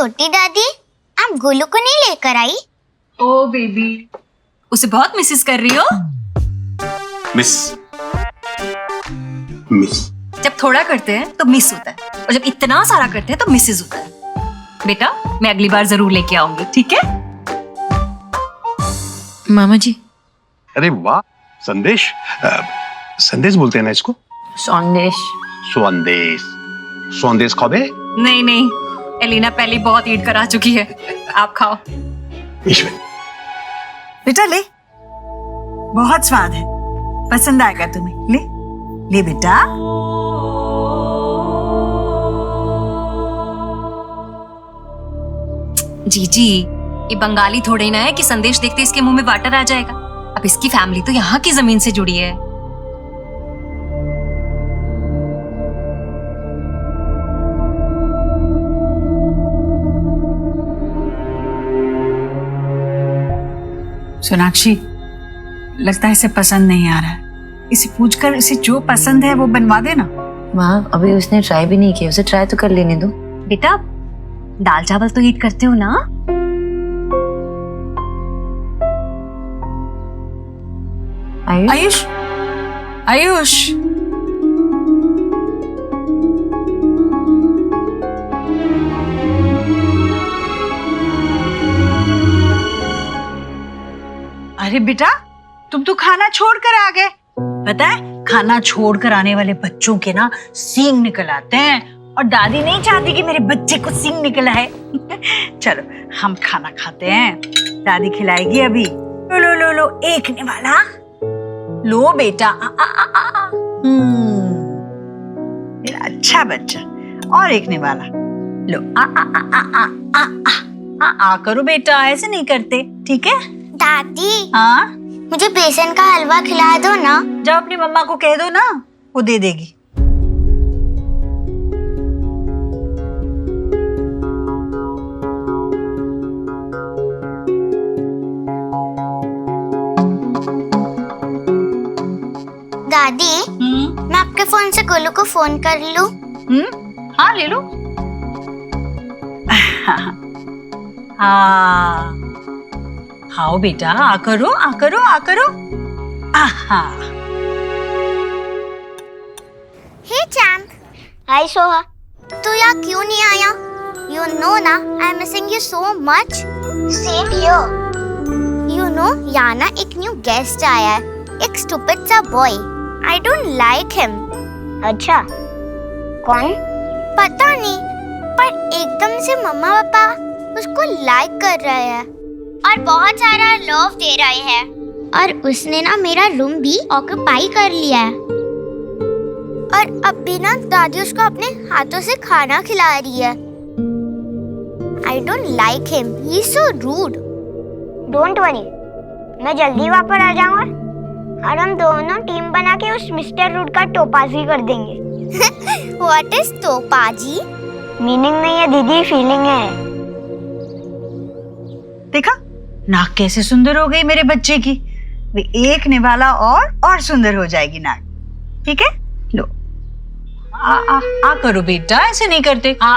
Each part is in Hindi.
छोटी दादी, आप गोलू को नहीं लेकर आई? ओ बेबी, उसे बहुत मिसेस कर रही हो? मिस जब थोड़ा करते हैं तो मिस होता है, और जब इतना सारा करते हैं तो मिसेस होता है। बेटा, मैं अगली बार जरूर लेके आऊंगी, ठीक है? मामा जी। अरे वाह, संदेश। संदेश बोलते हैं ना इसको? संदेश। संदेश खाबे? नहीं नहीं, एलिना पहले बहुत ईट करा चुकी है, आप खाओ। ईश्वर, बेटा ले, बहुत स्वाद है, पसंद आएगा तुम्हें। ले ले बेटा। जीजी, ये बंगाली थोड़े ना है कि संदेश देखते इसके मुंह में वाटर आ जाएगा। अब इसकी फैमिली तो यहाँ की जमीन से जुड़ी है। सोनाक्षी, लगता है इसे पसंद नहीं आ रहा है। इसे पूछकर इसे जो पसंद है वो बनवा देना। माँ, अभी उसने ट्राई भी नहीं किया, उसे ट्राई तो कर लेने दो। बेटा, दाल चावल तो ईट करते हो ना? आयुष, आयुष, अरे बेटा, तुम तो खाना छोड़कर आ गए। पता है, खाना छोड़कर आने वाले बच्चों के ना सींग निकल आते हैं, और दादी नहीं चाहती कि मेरे बच्चे को सींग निकल आए। चलो हम खाना खाते हैं, दादी खिलाएगी अभी। लो लो लो लो, एक निवाला लो बेटा। मेरा अच्छा बच्चा, और एक निवाला लो। आ करो बेटा, ऐसे नहीं करते, ठीक है? दादी, हाँ, मुझे बेसन का हलवा खिला दो ना। जाओ अपनी मम्मा को कह दो ना, वो दे देगी। दादी, मैं आपके फोन से गोलू को फोन कर लूं? हाँ ले लो। हाँ, आओ बेटा, आ करो, आ करो, आ करो। आहा। हे चैम्प। हाय सोहा। तू यहाँ क्यों नहीं आया? You know ना, I'm missing you so much. Same here. You know, यहाँ ना एक न्यू गेस्ट आया है, एक stupid सा boy. I don't like him. अच्छा, कौन? पता नहीं, पर एकदम से मम्मा पापा उसको लाइक कर रहे हैं और बहुत सारा लव दे रहे हैं, और उसने ना मेरा रूम भी ऑक्यूपाई कर लिया है, और अब भी ना दादी उसको अपने हाथों से खाना खिला रही है। I don't like him. He's so rude. Don't worry, मैं जल्दी वापस आ जाऊंगा और हम दोनों टीम बना के उस मिस्टर रूड का टोपाजी कर देंगे। What is Topaji? मीनिंग नहीं है दीदी, फीलिंग है। देखा, नाक कैसे सुंदर हो गई मेरे बच्चे की। वे एक निवाला और सुंदर हो जाएगी नाक, ठीक है? लो, आ करो बेटा, ऐसे नहीं करते। आ।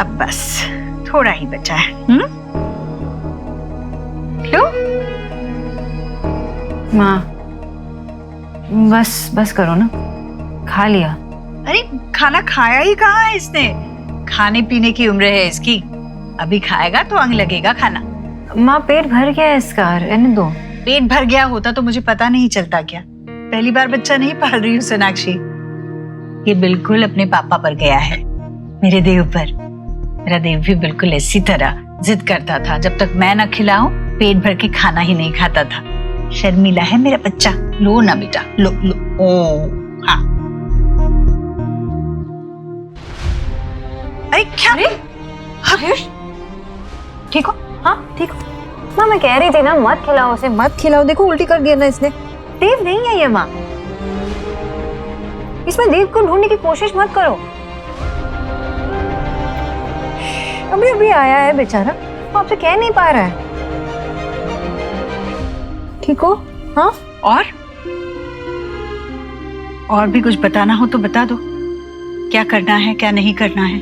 अब बस थोड़ा ही बचा है। लो माँ, बस करो ना, खा लिया। अरे खाना खाया ही कहाँ है इसने? खाने पीने की उम्र है इसकी, अभी खाएगा तो अंग लगेगा खाना। माँ, पेट भर गया है इसका, रहने दो। पेट भर गया होता तो मुझे पता नहीं चलता क्या? पहली बार बच्चा नहीं पाल रही हूँ सोनाक्षी। ये बिल्कुल अपने पापा पर गया है, मेरे देव पर। मेरा देव भी बिल्कुल इसी तरह जिद करता था, जब तक मैं न खिलाऊं पेट भर के खाना ही नहीं खाता था। शर्मीला है मेरा बच्चा। लो ना बेटा, लो लो। ओ हाँ। अरे क्या? आयुष, ठीक हो? हाँ ठीक हो। माँ, मैं कह रही थी ना, मत खिलाओ उसे, मत खिलाओ। देखो उल्टी कर दिया ना इसने। देव नहीं है ये माँ, इसमें देव को ढूंढने की कोशिश मत करो। अभी अभी आया है बेचारा, वो आपसे कह नहीं पा रहा है। ठीक हो? हाँ। और भी कुछ बताना हो तो बता दो। क्या करना है क्या नहीं करना है।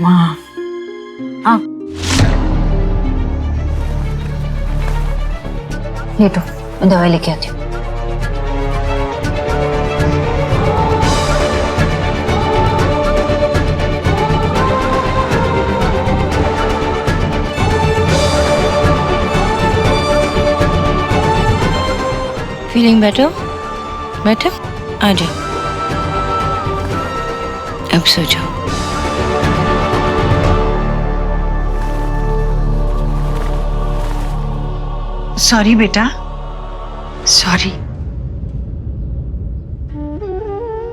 माँ हाँ ये तो मैं दवाई लेके आती हूँ। Feeling better? बेटर? आ जाओ, अब सो जाओ। सॉरी बेटा, सॉरी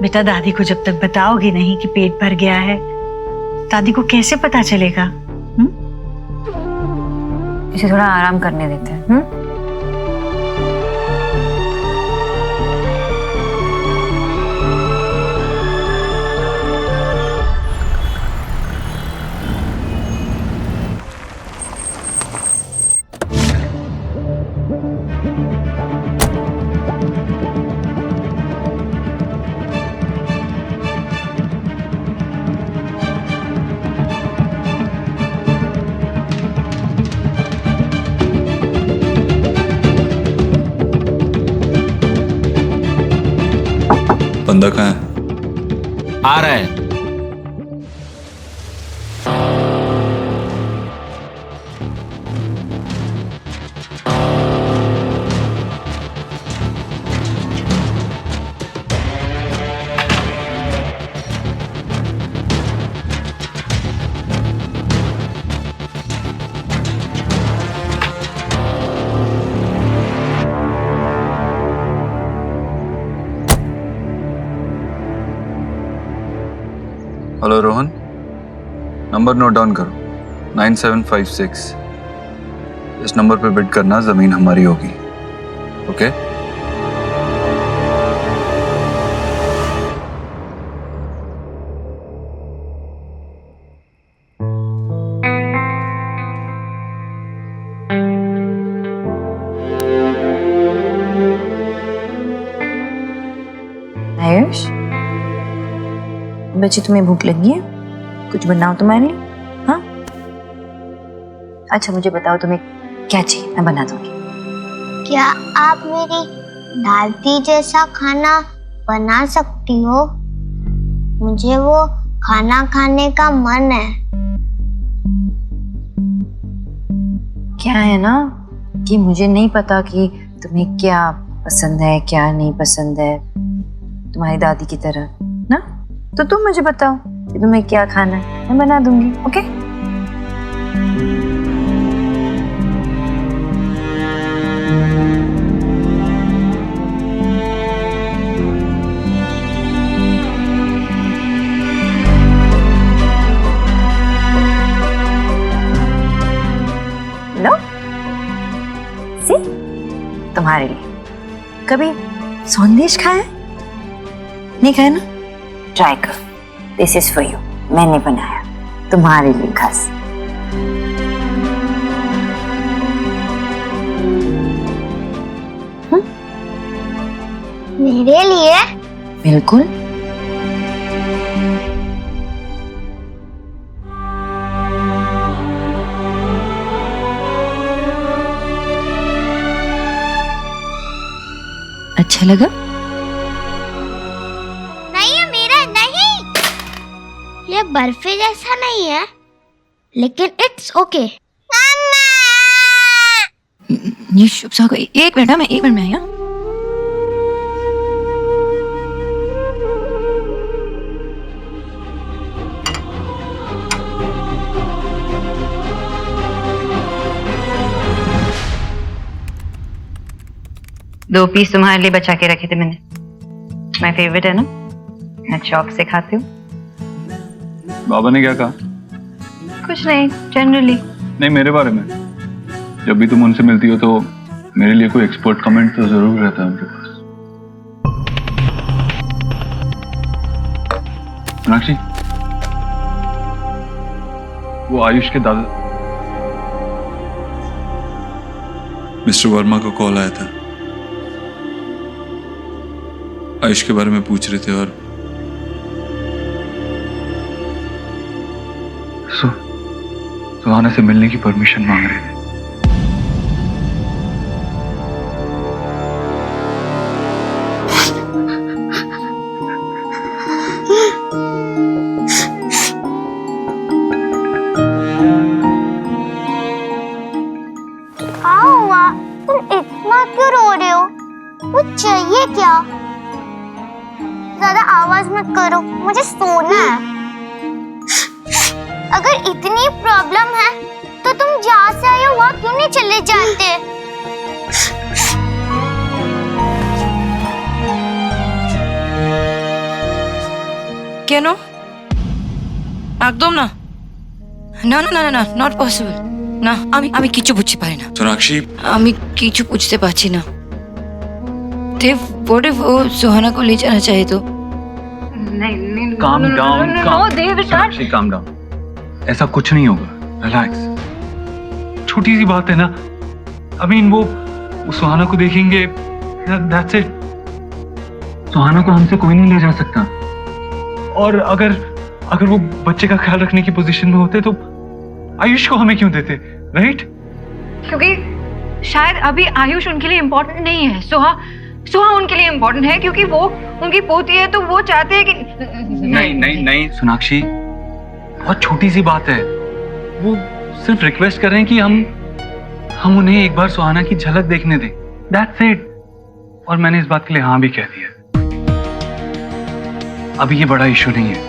बेटा। दादी को जब तक बताओगे नहीं कि पेट भर गया है, दादी को कैसे पता चलेगा? इसे थोड़ा आराम करने देते हैं। बंदा कहाँ है? आ रहा है। Hello Rohan, number note down करो 9756। इस नंबर पे बिड करना, जमीन हमारी होगी। ओके? आयुष बच्ची, तुम्हें भूख लगी है? कुछ बनाओ तुम्हारे लिए। हाँ अच्छा मुझे बताओ तुम्हें क्या चाहिए, मैं बना दूंगी। क्या आप मेरी दादी जैसा खाना बना सकती हो? मुझे वो खाना खाने का मन है। क्या है ना कि मुझे नहीं पता कि तुम्हें क्या पसंद है क्या नहीं पसंद है, तुम्हारी दादी की तरह ना। तो तुम मुझे बताओ कि तुम्हें क्या खाना है, मैं बना दूंगी। ओके? लो सी, तुम्हारे लिए। कभी संदेश खाया? नहीं खाया ना? ट्राई कर, दिस इज फॉर यू। मैंने बनाया तुम्हारे लिए खास। मेरे लिए? बिल्कुल। अच्छा लगा? ये बर्फी जैसा नहीं है, लेकिन इट्स ओके। ये शुभ सा कोई एक मिनट, मैं एक मिनट में आई। दो पीस तुम्हारे लिए बचा के रखे थे मैंने, माय फेवरेट है ना, मैं शौक से खाती हूँ। बाबा ने क्या कहा? कुछ नहीं, जनरली। नहीं, मेरे बारे में। जब भी तुम उनसे मिलती हो तो मेरे लिए कोई एक्सपर्ट कमेंट तो जरूर रहता है उनके पास। मीनाक्षी, वो आयुष के दादा मिस्टर वर्मा को कॉल आया था, आयुष के बारे में पूछ रहे थे और सुहाना से मिलने की परमिशन मांग रहे थे। क्या हुआ? तुम इतना क्यों रो रहे हो? कुछ चाहिए क्या? ज्यादा आवाज मत करो, मुझे सोना है। अगर इतनी प्रॉब्लम है तो तुम जहाँ से आए हो वहाँ क्यों नहीं चले जाते? কেন? একদম না, না না না না না, নট পসিবল। না, আমি কিছু বুঝতে পারি না। सोनाक्षी, আমি কিছু বুঝতে পারছি না। देव, व्हाट इफ वो सुहाना को ले जाना चाहे तो? नहीं नहीं, calm down, नो देव, सोनाक्षी calm down। ऐसा कुछ नहीं होगा, रिलैक्स। छोटी सी बात है ना, I mean वो सुहाना को देखेंगे, that's it। सुहाना को हमसे कोई नहीं ले जा सकता। और अगर वो बच्चे का ख्याल रखने की पोजीशन में होते तो आयुष को हमें क्यों देते, राइट? क्योंकि शायद अभी आयुष उनके लिए इम्पोर्टेंट नहीं है। सुहा उनके लिए इम्पोर्टेंट है क्योंकि वो उनकी पोती है, तो वो चाहते हैं कि नहीं सोनाक्षी, बहुत छोटी सी बात है। वो सिर्फ रिक्वेस्ट कर रहे हैं कि हम उन्हें एक बार सुहाना की झलक देखने दें, दैट्स इट। और मैंने इस बात के लिए हाँ भी कह दिया। अभी ये बड़ा इशू नहीं है।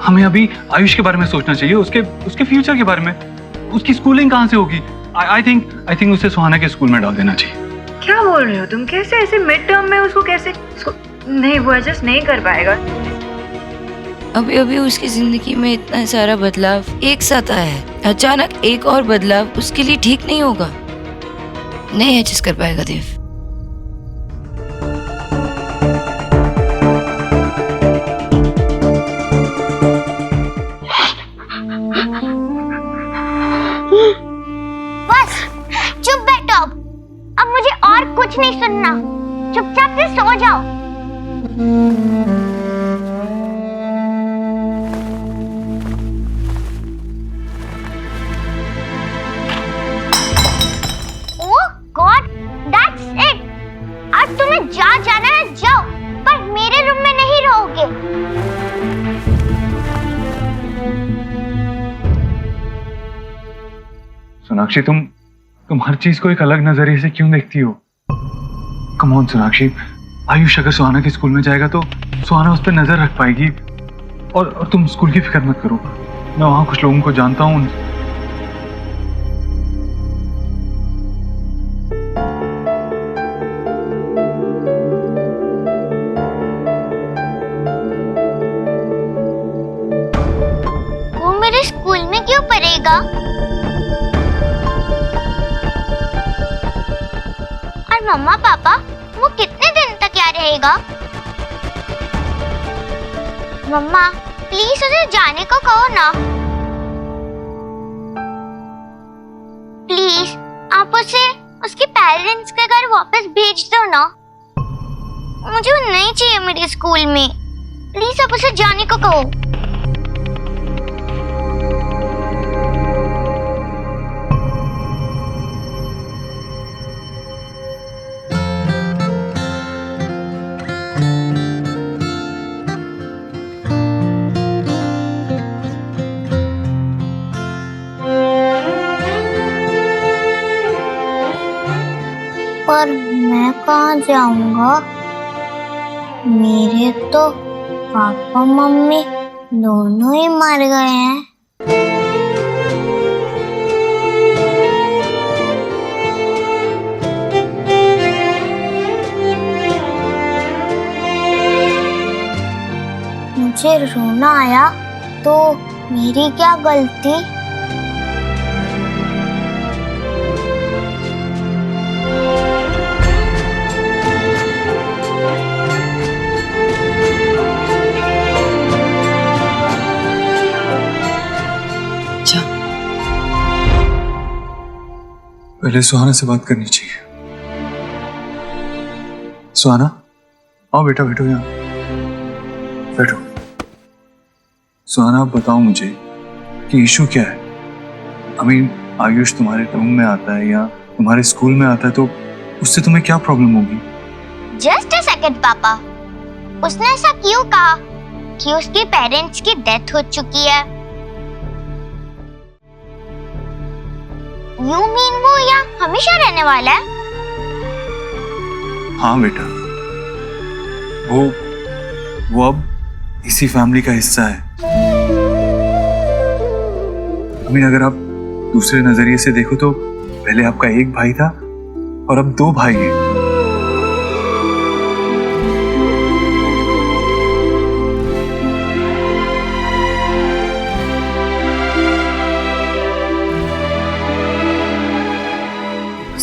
हमें अभी आयुष के बारे में सोचना चाहिए, उसके फ्यूचर के बारे में। उसकी स्कूलिंग कहाँ से होगी? आई थिंक उसे सुहाना के स्कूल में डाल देना चाहिए। क्या बोल रहे हो तुम? कैसे ऐसे मिड टर्म में उसको कैसे नहीं, वो एडजस्ट नहीं कर पाएगा। अभी अभी उसकी जिंदगी में इतना सारा बदलाव एक साथ आया है, अचानक एक और बदलाव उसके लिए ठीक नहीं होगा। नहीं एडजस्ट कर पाएगा देव। बस चुप बैठो। अब मुझे और कुछ नहीं सुनना, चुपचाप से सो जाओ। ओह गॉड, दैट्स इट। आज तुम्हें जहाँ जाना है जाओ, पर मेरे रूम में नहीं रहोगे। सोनाक्षी, तुम हर चीज को एक अलग नजरिए से क्यों देखती हो? कम ऑन सोनाक्षी, आयुष अगर सुहाना के स्कूल में जाएगा तो सुहाना उस पर नजर रख पाएगी। और तुम स्कूल की फिक्र मत करो, मैं वहां कुछ लोगों को जानता हूँ। वो मेरे स्कूल में क्यों पढ़ेगा? और मम्मा पापा, वो कितने दिन तक यहाँ रहेगा? मम्मा प्लीज उसे जाने को कहो ना। प्लीज आप उसे उसके पेरेंट्स के घर वापस भेज दो ना। मुझे वो नहीं चाहिए मेरे स्कूल में। प्लीज आप उसे जाने को कहो। पर मैं कहाँ जाऊंगा? मेरे तो पापा मम्मी दोनों ही मर गए हैं। मुझे रोना आया तो मेरी क्या गलती? पहले सुहाना से बात करनी चाहिए। सुहाना, आओ बेटा, बैठो यहाँ, बैठो। सुहाना, आप बताओ मुझे, कि इशू क्या है? आई मीन आयुष तुम्हारे रूम में आता है या तुम्हारे स्कूल में आता है तो उससे तुम्हें क्या प्रॉब्लम होगी? जस्ट अ सेकंड पापा, उसने ऐसा क्यों कहा कि उसके पेरेंट्स की डेथ हो चुकी है? यू मीन वो यहाँ हमेशा रहने वाला है? हाँ बेटा, वो अब इसी फैमिली का हिस्सा है। आई मीन अगर आप दूसरे नजरिए से देखो तो पहले आपका एक भाई था और अब 2 भाई हैं।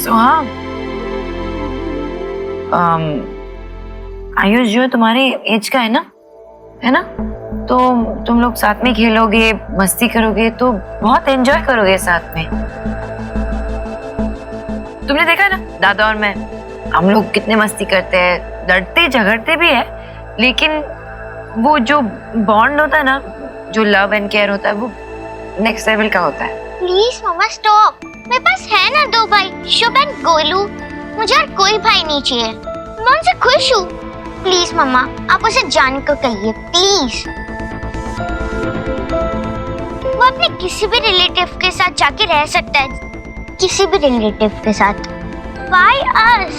तो हाँ, आयुष जो तुम्हारे एज का है ना, तो तुम लोग साथ में खेलोगे, मस्ती करोगे तो बहुत एंजॉय करोगे साथ में। तुमने देखा है ना, दादा और मैं, हम लोग कितने मस्ती करते हैं, लड़ते झगड़ते भी है, लेकिन वो जो बॉन्ड होता है ना, जो लव एंड केयर होता है, वो नेक्स्ट लेवल का होता है। प्लीज मम्मा स्टॉप, मेरे पास है ना 2 भाई, शुभ एंड गोलू। मुझे और कोई भाई नहीं चाहिए, मैं उनसे खुश हूँ। प्लीज मम्मा, आप उसे जाने को कहिए प्लीज। वो अपने किसी भी रिलेटिव के साथ जाके रह सकता है, किसी भी रिलेटिव के साथ। Why us?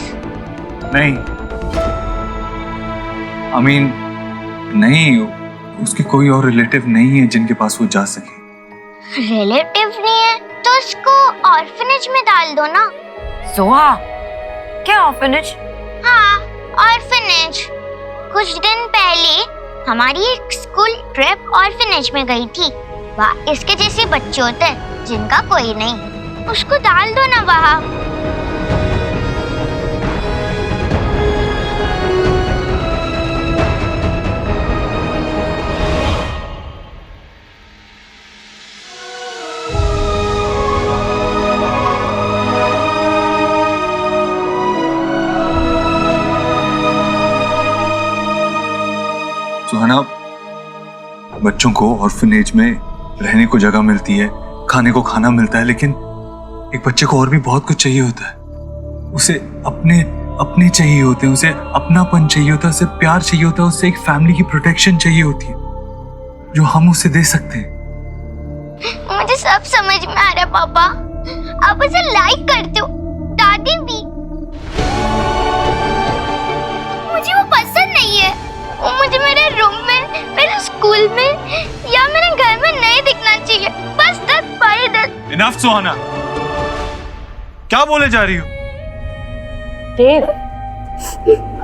नहीं, आई मीन नहीं, उसके कोई और रिलेटिव नहीं है जिनके पास वो जा सके। रिलेटिव नहीं है तो उसको ऑर्फनेज में डाल दो ना। सोहा, क्या ऑर्फनेज? हाँ, ऑर्फनेज। कुछ दिन पहले हमारी एक स्कूल ट्रिप ऑर्फनेज में गई थी। वहाँ इसके जैसे बच्चे होते हैं जिनका कोई नहीं, उसको डाल दो ना वहाँ। सुहाना, बच्चों को ऑर्फनेज में रहने को जगह मिलती है, खाने को खाना मिलता है, लेकिन एक बच्चे को और भी बहुत कुछ चाहिए होता है। उसे अपने चाहिए होते हैं, उसे अपनापन चाहिए होता है, उसे प्यार चाहिए होता है, उसे एक फैमिली की प्रोटेक्शन चाहिए होती है जो हम उसे दे सकते हैं। मुझे सब समझ में आ रहा है पापा, आप उसे लाइक करते हो, दादी भी। मुझे वो पसंद नहीं है, वो मुझे मेरे रूम में, मेरे स्कूल में या मेरे घर में नहीं दिखना चाहिए। बस 10 बाई 10। इनफ सुहाना, क्या बोले जा रही हो? देव,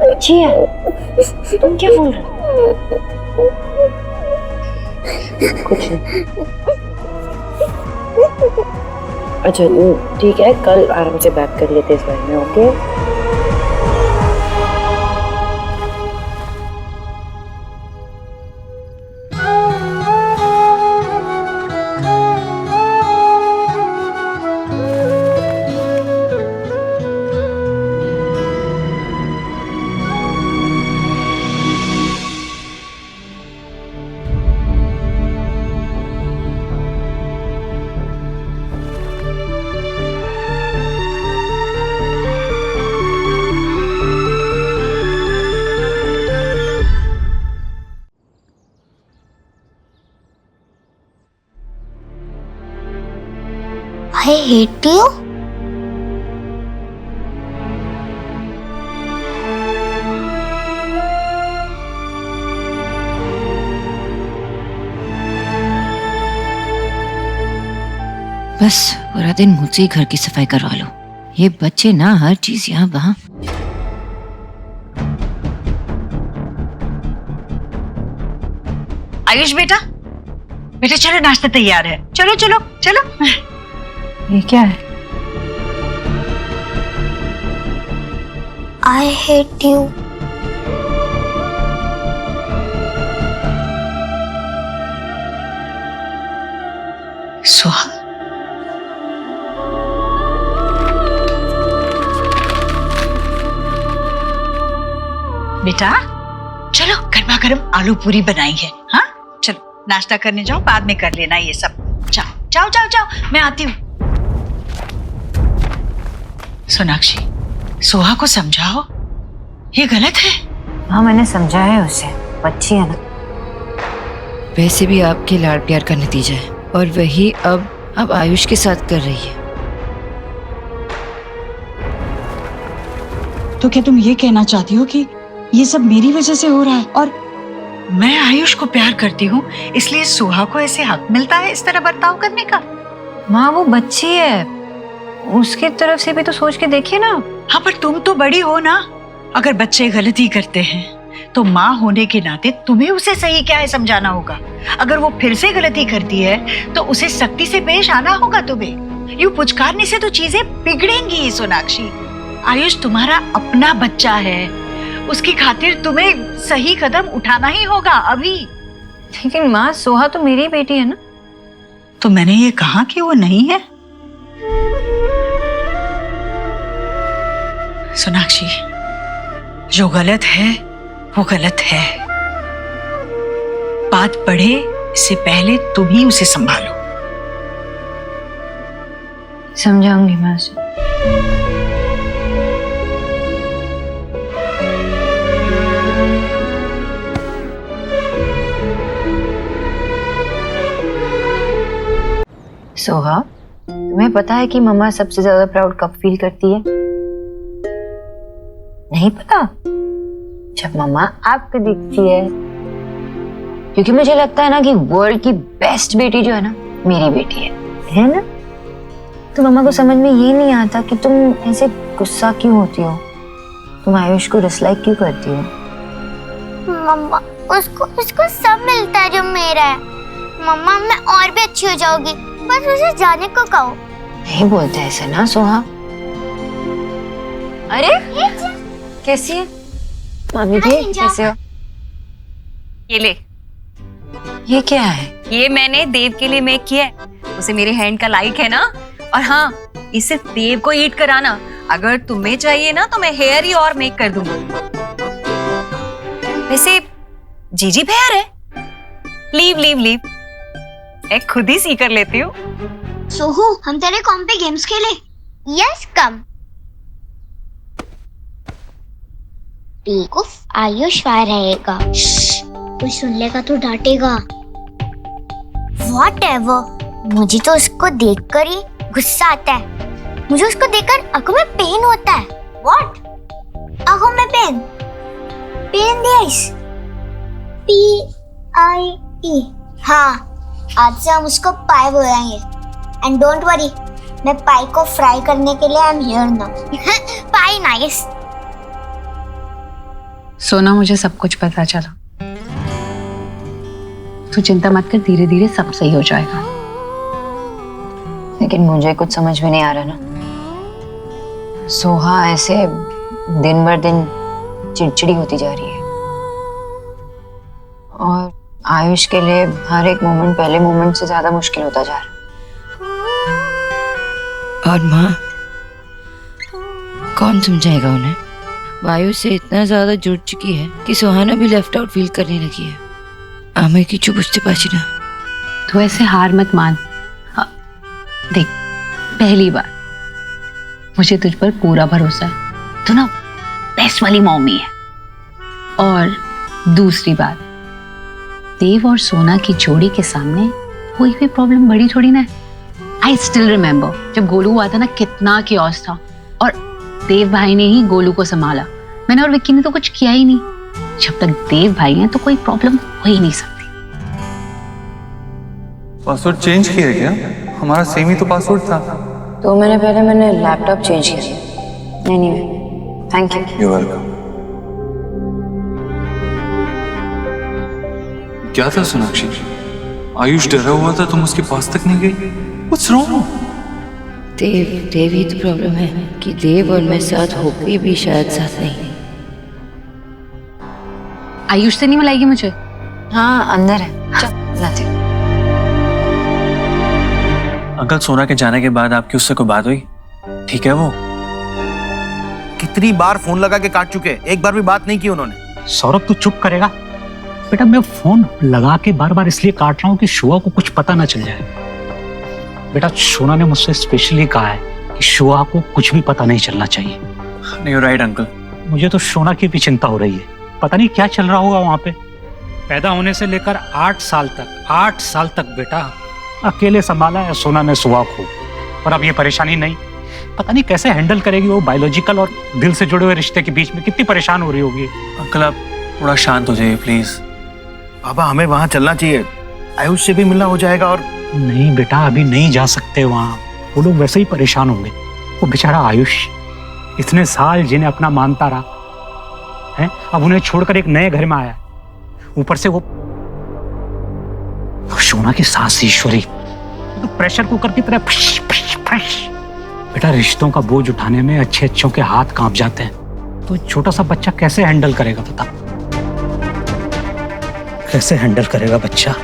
अच्छी है, तुम क्या बोल रहे हो? कुछ नहीं। अच्छा ठीक है, कल आराम से बात कर लेते इस बारे में, ओके? I hate you. बस पूरा दिन मुझसे ही घर की सफाई करवा लो। ये बच्चे ना हर चीज यहाँ वहाँ। आयुष बेटा, बेटा चलो, नाश्ता तैयार है, चलो चलो चलो। ये क्या है? I hate you. सुहा, बेटा चलो, गर्मा गर्म आलू पूरी बनाई है। हाँ चलो नाश्ता करने जाओ, बाद में कर लेना ये सब। जाओ। जाओ जाओ जाओ, मैं आती हूँ। सोनाक्षी, सोहा को समझाओ, ये गलत है। हाँ मैंने समझाया है उसे, बच्ची है ना। वैसे भी आपके लाड़ प्यार का नतीजा है, और वही अब आयुष के साथ कर रही है। तो क्या तुम ये कहना चाहती हो कि ये सब मेरी वजह से हो रहा है, और मैं आयुष को प्यार करती हूँ इसलिए सोहा को ऐसे हक मिलता है इस तरह बर्ताव करने का? माँ वो बच्ची है, उसकी तरफ से भी तो सोच के देखिए ना। हाँ पर तुम तो बड़ी हो ना। अगर बच्चे गलती करते हैं तो माँ होने के नाते तुम्हें उसे सही क्या है समझाना होगा। अगर वो फिर से गलती करती है तो उसे सख्ती से पेश आना होगा तुम्हें। यूं पुचकारने से तो चीजें बिगड़ेंगी सोनाक्षी। आयुष तुम्हारा अपना बच्चा है, उसकी खातिर तुम्हें सही कदम उठाना ही होगा अभी। लेकिन माँ सोहा तो मेरी बेटी है ना। तो मैंने ये कहा कि वो नहीं है? सोनाक्षी, जो गलत है वो गलत है। बात बढ़े इससे पहले तुम ही उसे संभालो। समझाऊंगी मैं उसे। सोहा, तुम्हें पता है कि मम्मा सबसे ज्यादा प्राउड कब फील करती है? नहीं पता? जब मम्मा आपको दिखती है। क्योंकि मुझे लगता है ना कि वर्ल्ड की बेस्ट बेटी जो है ना, मेरी बेटी है ना? तो मम्मा को समझ में ये नहीं आता कि तुम ऐसे गुस्सा क्यों होती हो, तुम आयुष को डिसलाइक क्यों करती हो? मम्मा उसको सब मिलता है जो मेरा है। मम्मा मैं और भी अच्छी हो जाऊंगी, बस उसे जाने को कहो। नहीं बोलते ऐसे ना सोहा। अरे कैसी है मामी जी, कैसे हो? ये ले, ये क्या है? ये मैंने देव के लिए मेक किया है। उसे मेरे हैंड का लाइक है ना। और हाँ, इसे देव को ईट कराना। अगर तुम्हें चाहिए ना तो मैं हेयर ही और मेक कर दूंगी। वैसे जीजी फेयर है। लीव लीव लीव, मैं खुद ही सी कर लेती हूँ। सोहू, हम तेरे कॉम पे गेम्स खेले? Yes come. बेवकूफ, आयुष वहाँ रहेगा। कोई सुन लेगा तो डांटेगा। Whatever, मुझे तो उसको देखकर ही गुस्सा आता है। मुझे उसको देखकर आंखों में पेन होता है। What? आंखों में पेन? Pen this? P-I-E। हाँ, आज से हम उसको पाई बोलेंगे। एंड डोंट वरी, मैं पाई को फ्राई करने के लिए I am here now. Pi nice. सोना, मुझे सब कुछ पता चला। तू चिंता मत कर, धीरे धीरे सब सही हो जाएगा। लेकिन मुझे कुछ समझ में नहीं आ रहा ना। सोहा ऐसे दिन भर दिन चिड़चिड़ी होती जा रही है, और आयुष के लिए हर एक मोमेंट पहले मोमेंट से ज्यादा मुश्किल होता जा रहा है। और माँ, कौन समझाएगा उन्हें? वायु से इतना ज्यादा जुड़ चुकी है कि सुहाना भी लेफ्ट आउट फील करने लगी है। आमे की चुप बुझते पाची ना। तू ऐसे हार मत मान। देख, पहली बार मुझे तुझ पर पूरा भरोसा है। तू ना बेस्ट वाली मम्मी है। और दूसरी बात, देव और सोना की जोड़ी के सामने कोई भी प्रॉब्लम बड़ी थोड़ी ना है। आई स्टिल रिमेम्बर जब गोलू हुआ था ना, कितना कियोस था, और देव भाई ने ही गोलू को संभाला। मैंने और विक्की ने तो कुछ किया ही नहीं। जब तक देव भाई हैं तो कोई प्रॉब्लम हो ही नहीं सकती। पासवर्ड चेंज किया है क्या? हमारा सेम ही तो पासवर्ड था। तो मैंने लैपटॉप चेंज किया। Anyway, thank you. You welcome. क्या था सोनाक्षी? आयुष डरा हुआ था, तुम उसके पास तक नहीं गई? What's wrong? देव ही तो प्रॉब्लम है कि देव और मैं साथ होके भी शायद साथ नहीं। आयुष से नहीं मिलाएगी मुझे? हाँ, अंदर है, चल लाते हैं। अंकल, सोना के जाने के बाद आपकी उससे कोई बात हुई? ठीक है वो? कितनी बार फोन लगा के काट चुके, एक बार भी बात नहीं की उन्होंने। सौरभ, तू चुप करेगा? बेटा, मैं फोन लगा के बार बार इसलिए काट रहा हूँ कि शुआ को कुछ पता ना चल जाए। बेटा सोना ने मुझसे स्पेशली कहा है कि शुआ को कुछ भी पता नहीं चलना चाहिए। नहीं राइट अंकल। मुझे तो सोना की भी चिंता हो रही है, पता नहीं क्या चल रहा होगा वहां पे। पैदा होने से लेकर 8 साल तक बेटा अकेले संभाला है सोना ने शुआ को, और अब ये परेशानी नहीं, पता नहीं कैसे हैंडल करेगी वो। बायोलॉजिकल और दिल से जुड़े हुए रिश्ते के बीच में कितनी परेशान हो रही होगी। अंकल आप थोड़ा शांत हो जाइए प्लीज। पापा हमें वहां चलना चाहिए, आयुष से भी मिलना हो जाएगा। और नहीं बेटा अभी नहीं जा सकते वहां, वो लोग वैसे ही परेशान होंगे। वो बेचारा आयुष इतने साल जिन्हें अपना मानता रहा है, अब उन्हें छोड़कर एक नए घर में आया, ऊपर से वो सोना की सास ईश्वरी तो प्रेशर कुकर की तरह फश फश फश। बेटा रिश्तों का बोझ उठाने में अच्छों के हाथ कांप जाते हैं, तो छोटा सा बच्चा कैसे हैंडल करेगा बता, कैसे हैंडल करेगा बच्चा।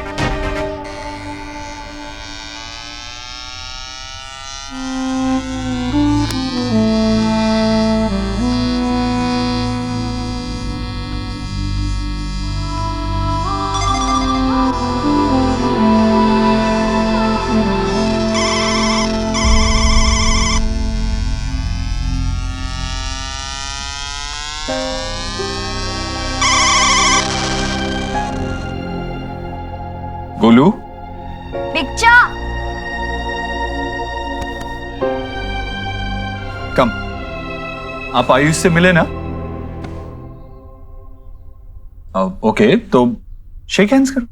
गोलू पिक्चर कम, आप आयुष से मिले ना? ओके तो शेक हैंड्स करो।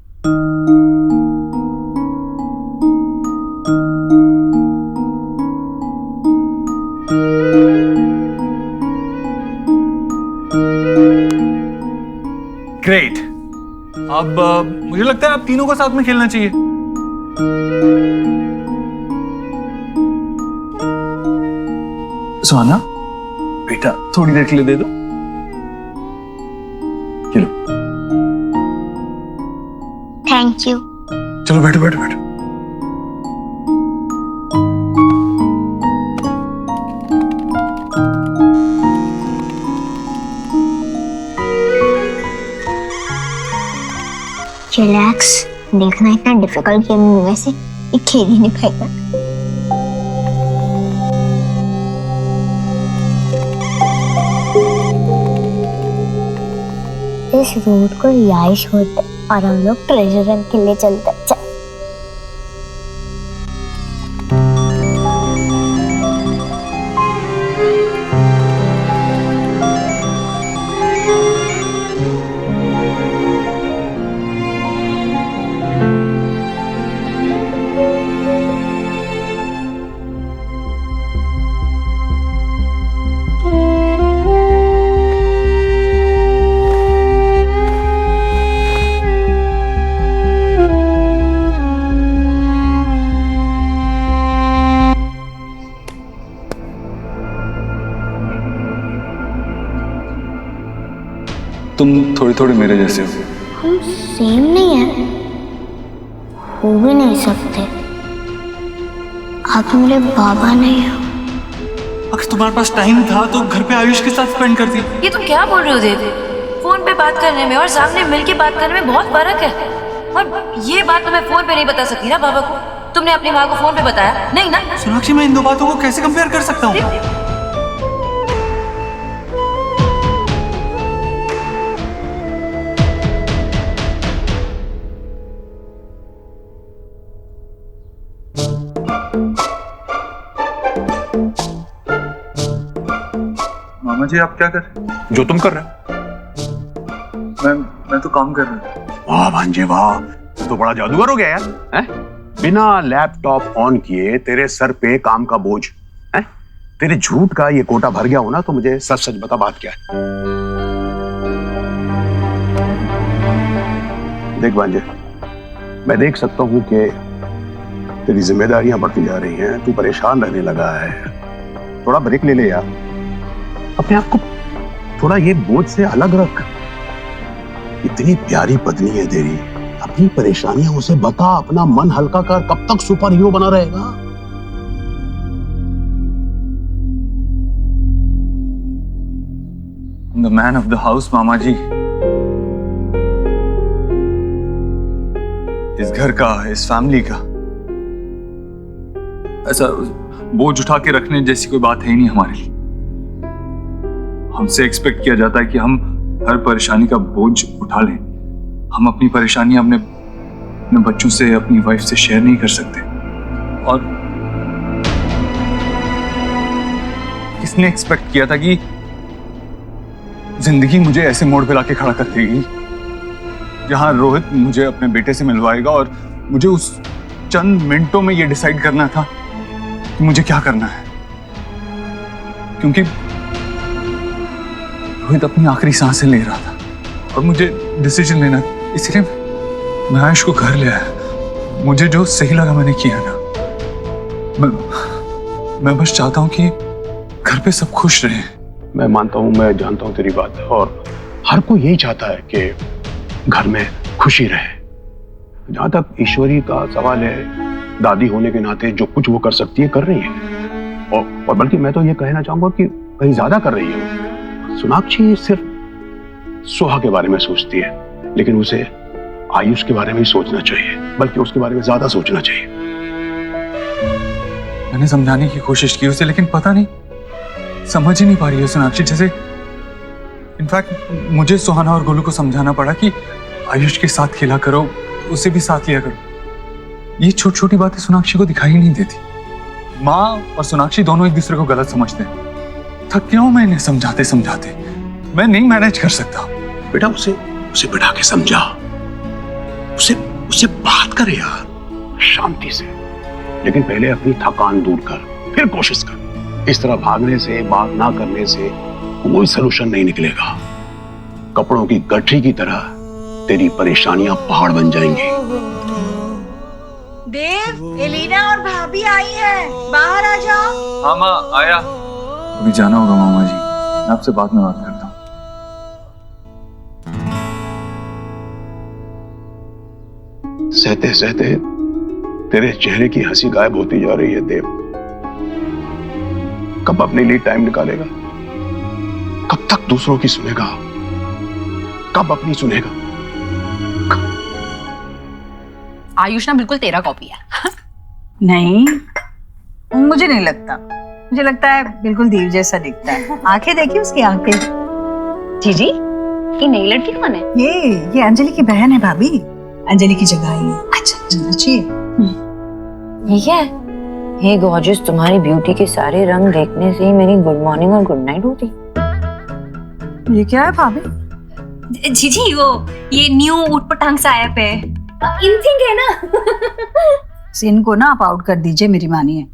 ग्रेट। अब मुझे लगता है आप तीनों को साथ में खेलना चाहिए। सुहाना बेटा थोड़ी देर के लिए दे दो, खेलो। Thank you. चलो बैठो बैठो बैठो। रिलैक्स, देखना इतना डिफिकल्ट गेम में से ये खेल ही नहीं पाएगा। इस रोड को रिहाइश होते और हम लोग ट्रेजर रन के लिए चलते। चल तुम थोड़ी थोड़ी मेरे जैसे हो। हम सेम नहीं है, हो भी नहीं सकते। आप मेरे बाबा नहीं हो। अगर तुम्हारे पास टाइम था तो घर पे आयुष के साथ स्पेंड करती। ये तुम क्या बोल रहे हो देव? फोन पे बात करने में और सामने मिलके बात करने में बहुत फर्क है। और ये बात तो मैं फोन पे नहीं बता सकती ना बाबा को। तुमने अपनी माँ को फोन पे बताया नहीं ना? सोनाक्षी मैं इन दो बातों को कैसे कंपेयर कर सकता हूँ? मामा जी आप क्या कर रहे हैं? जो तुम कर रहे हो। मैं तो काम कर रहा हूँ। वाह भांजे वाह, तू तो बड़ा जादूगर हो गया यार। हैं? बिना लैपटॉप ऑन किए तेरे सर पे काम का बोझ है। तेरे झूठ का ये कोटा भर गया हो ना, तो मुझे सच सच बता बात क्या है। देख भांजे, मैं देख सकता हूँ कि तेरी जिम्मेदारियां बढ़ती जा रही हैं, तू परेशान रहने लगा है। थोड़ा ब्रेक ले ले यार, अपने आप को थोड़ा ये बोझ से अलग रख। इतनी प्यारी पत्नी है तेरी, अपनी परेशानियां उसे बता, अपना मन हल्का कर। कब तक सुपर हीरो बना रहेगा? The man of the house मामा जी। इस घर का, इस फैमिली का। ऐसा बोझ उठा के रखने जैसी कोई बात है ही नहीं हमारे लिए। हमसे एक्सपेक्ट किया जाता है कि हम हर परेशानी का बोझ उठा लें। हम अपनी परेशानियां अपने बच्चों से, अपनी वाइफ से शेयर नहीं कर सकते। और किसने एक्सपेक्ट किया था कि जिंदगी मुझे ऐसे मोड़ पे लाके खड़ा कर देगी जहां रोहित मुझे अपने बेटे से मिलवाएगा और मुझे उस चंद मिनटों में ये डिसाइड करना था कि मुझे क्या करना है। क्योंकि रोहित अपनी आखिरी सांसें ले रहा था और मुझे डिसीजन लेना, इसलिए मैं आयुष को घर ले आया। मुझे जो सही लगा मैंने किया ना। मैं बस चाहता हूं कि घर पे सब खुश रहे। मैं मानता हूं, मैं जानता हूं तेरी बात, और हर कोई यही चाहता है कि घर में खुशी रहे। जहां तक ईश्वरी का सवाल है, दादी होने के नाते जो कुछ वो कर सकती है कर रही है, और बल्कि मैं तो ये कहना चाहूंगा कि कहीं ज्यादा कर रही है। सोनाक्षी सिर्फ सोहा के बारे में सोचती है, लेकिन उसे आयुष के बारे में ही सोचना चाहिए, बल्कि उसके बारे में ज्यादा सोचना चाहिए। मैंने समझाने की कोशिश की उसे, लेकिन पता नहीं समझ ही नहीं पा रही है सोनाक्षी। जैसे इनफैक्ट मुझे सुहाना और गोलू को समझाना पड़ा कि आयुष के साथ खेला करो, उसे भी साथ लिया करो। ये छोटी छोटी बातें सोनाक्षी को दिखाई नहीं देती। माँ और सोनाक्षी दोनों एक दूसरे को गलत समझते हैं। थक गया हूं मैं इन्हें समझाते समझाते। मैं नहीं मैनेज कर सकता। बेटा उसे बिठा के समझा, उससे बात करे यार, शांति से। लेकिन पहले अपनी थकान दूर कर, फिर कोशिश कर। इस तरह भागने से, बात ना करने से कोई सलूशन नहीं निकलेगा। कपड़ों की गठरी की तरह तेरी परेशानियां पहाड़ बन जाएंगी। देव, एलिना और भाभी आई है, बाहर आ जाओ। हाँ माँ, आया। अभी जाना होगा मामा जी, मैं आपसे बाद में बात करता हूँ। सहते सहते तेरे चेहरे की हंसी गायब होती जा रही है देव। कब अपने लिए टाइम निकालेगा? कब तक दूसरों की सुनेगा? कब अपनी सुनेगा? आयुष ना बिल्कुल तेरा कॉपी है। नहीं, मुझे नहीं लगता। मुझे लगता है बिल्कुल देव जैसा दिखता है। आंखें देखिए उसकी आंखें। जीजी, ये नई लड़की कौन है? ये अंजलि की बहन है भाभी। अंजलि की जगह ही है। अच्छा अच्छी है। ये क्या है? हे गॉर्जियस, तुम्हारी ब्यूटी के सारे रंग देखने से ही मेरी गुड मॉर्निंग और गुड नाइट होती। ये क्या है भाभी? जीजी, वो ये न्यू ऊटपटांग सा ऐप है, इनथिंग है ना। इनको ना आप आउट कर दीजिए, मेरी मानिए।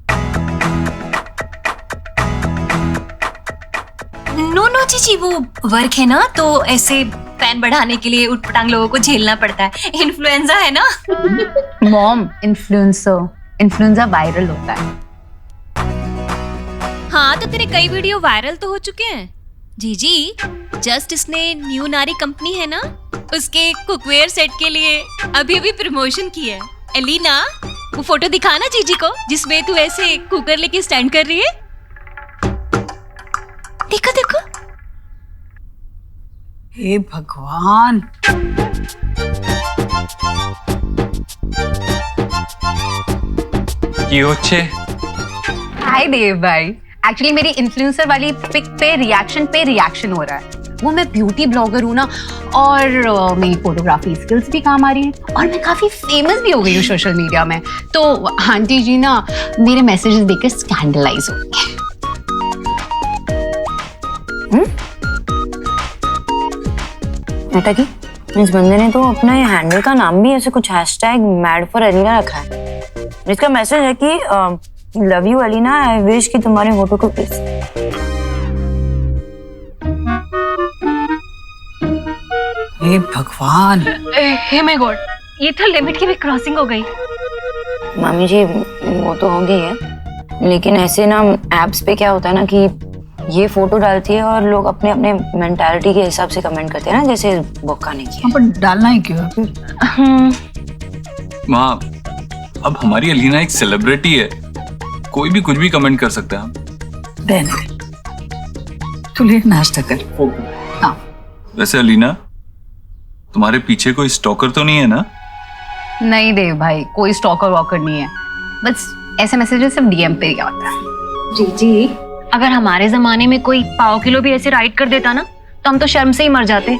नो जीजी, वो वर्क है ना, तो ऐसे फैन बढ़ाने के लिए ऊटपटांग लोगों को झेलना पड़ता है। इन्फ्लुएंजा है ना। मॉम, इन्फ्लुएंजा वायरल होता है। हाँ, तो तेरे कई वीडियो वायरल तो हो चुके हैं। जीजी, जस्ट इसने न्यू नारी कंपनी है ना, उसके कुकवेयर सेट के लिए अभी प्रमोशन की है। एलिना, वो फोटो दिखाना जीजी को जिसमें तू ऐसे कुकर लेके स्टैंड कर रही है। देखो देखो। हे भगवान। हाय देव भाई, एक्चुअली मेरी इन्फ्लुएंसर वाली पिक पे रिएक्शन हो रहा है। वो मैं ब्यूटी ब्लॉगर हूँ ना, और मेरी फोटोग्राफी स्किल्स भी काम आ रही हैं, और मैं काफी फेमस भी हो गई हूँ सोशल मीडिया में। तो आंटी जी ना मेरे मैसेजेस देखकर स्कैंडलाइज हो गए। बेटा की इस बंदे ने तो अपना ये हैंडल का नाम भी ऐसे कुछ #MadForElina रखा है, जिसका मैसेज है कि love you Elina, I wish कि तुम्हारे फोटो को हे भगवान। हे माय गॉड, ये तो लिमिट की भी क्रॉसिंग हो गई। मामी जी वो तो हो गई है, लेकिन ऐसे ना एप्स पे क्या होता है ना कि ये फोटो डालती है और लोग अपने अपने मेंटालिटी के हिसाब से कमेंट करते हैं ना, जैसे बोका ने किया। पर डालना ही क्यों है फिर? माँ, अब हमारी एलिना एक सेलिब्रिटी है, कोई भी कुछ भी कमेंट कर सकता है। रहने तू ले, नाश्ता कर। हाँ। वैसे एलिना, तुम्हारे पीछे कोई स्टॉकर तो नहीं है ना? नहीं देव भाई, कोई स्टॉकर वॉकर नहीं है। बस ऐसे मैसेजेस सिर्फ डीएम पे ही आता है। जी अगर हमारे जमाने में कोई पाव किलो भी ऐसे राइट कर देता ना तो हम तो शर्म से ही मर जाते।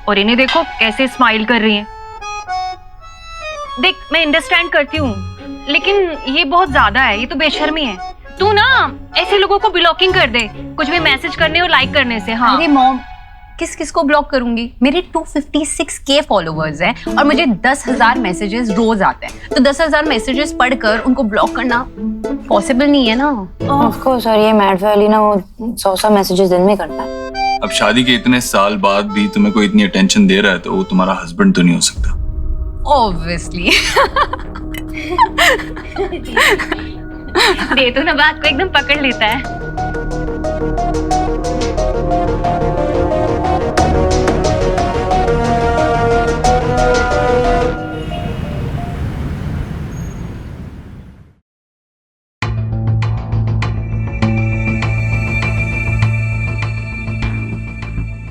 और इन्हें देखो कैसे स्माइल कर रही हैं। देख मैं अंडरस्टैंड करती हूँ लेकिन ये बहुत ज्यादा है, ये तो बेशर्मी है। तू ना ऐसे लोगों को ब्लॉकिंग कर दे कुछ भी मैसेज करने और लाइक करने से। हाँ अरे मॉम, किस किस को ब्लॉक करूंगी? मेरे 256K फॉलोवर्स हैं और मुझे 10,000 मैसेजेस रोज आते हैं, तो 10,000 मैसेजेस पढ़कर उनको ब्लॉक करना पॉसिबल नहीं है ना। ऑफ कोर्स, और ये मैड वाली ना वो 100 मैसेजेस दिन में करता है। अब शादी के इतने साल बाद भी तुम्हें कोई इतनी अटेंशन दे रहा है तो वो तुम्हारा हस्बैंड तो नहीं हो सकता। ऑब्वियसली। दे तो ना बात को एकदम पकड़ लेता है।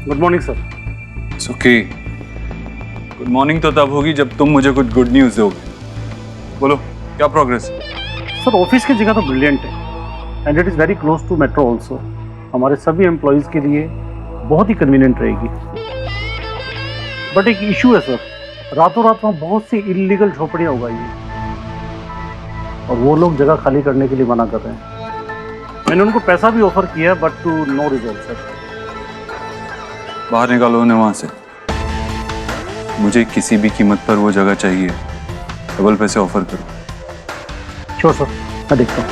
Good morning sir. It's okay. Good morning तो तब होगी जब तुम मुझे कुछ गुड न्यूज़ दोगे। बोलो क्या प्रोग्रेस? सर ऑफिस की जगह तो ब्रिलियंट है and it is very close to metro also. हमारे सभी एम्प्लॉयज़ के लिए बहुत ही कन्वीनियंट रहेगी। बट एक इशू है सर, रातों रात वहाँ बहुत सी इलीगल झोपड़ियाँ उगाई हैं और वो लोग जगह खाली करने के लिए मना कर रहे हैं। मैंने उनको पैसा भी ऑफर किया but to no result sir. बाहर निकालो उन्हें वहां से। मुझे किसी भी कीमत पर वो जगह चाहिए। डबल पैसे ऑफर करो। श्योर सर, मैं देखता हूँ।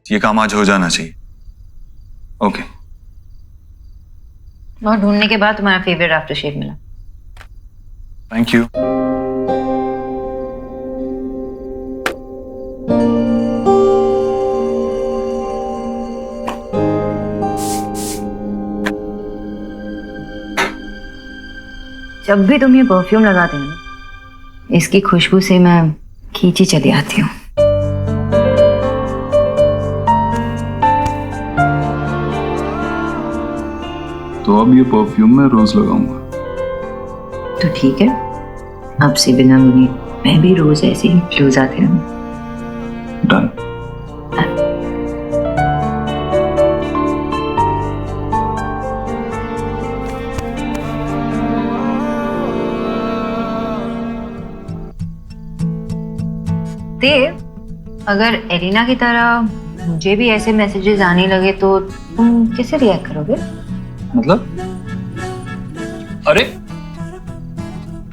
ये काम आज हो जाना चाहिए। ओके। बहुत ढूंढने के बाद तुम्हारा फेवरेट आफ्टर शेव मिला। Thank you. जब भी तुम ये परफ्यूम लगाते हो ना, इसकी खुशबू से मैं खींची चली आती हूँ। तो अब ये परफ्यूम मैं रोज लगाऊंगा। तो ठीक है, अब से बिना मुझे मैं भी रोज ऐसे ही क्लोज आते रहूँ। डन। देव, अगर एलिना की तरह मुझे भी ऐसे मैसेजेस आने लगे तो तुम कैसे रिएक्ट करोगे? मतलब? अरे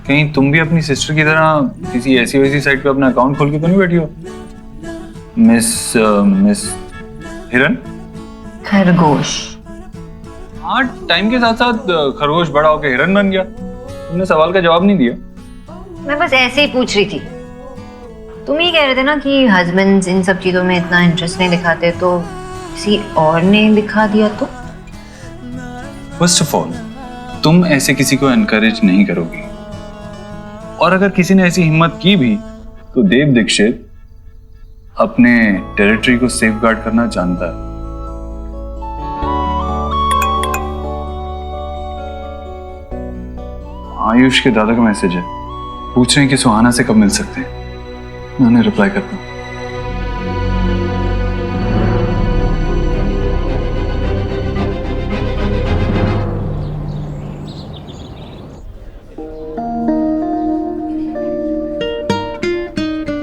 कहीं तुम भी अपनी सिस्टर की तरह किसी ऐसी वैसी साइट पे अपना अकाउंट खोल के तो नहीं बैठी हो? मिस हिरन? खरगोश। हाँ, टाइम के साथ साथ खरगोश बड़ा होकर हिरन बन गया। तुमने सवाल का जवाब नहीं दिया। मैं बस ऐसे ही पूछ रही थी। तुम ही कह रहे थे ना कि हस्बैंड्स इन सब चीजों में इतना इंटरेस्ट नहीं दिखाते, तो किसी और ने दिखा दिया तो? फर्स्ट ऑफ ऑल, तुम ऐसे किसी को एनकरेज नहीं करोगी, और अगर किसी ने ऐसी हिम्मत की भी तो देव दीक्षित अपने टेरिटरी को सेफगार्ड करना जानता है। आयुष के दादा का मैसेज है, पूछ रहे हैं कि सुहाना से कब मिल सकते हैं। मैं उन्हें रिप्लाई करता हूँ।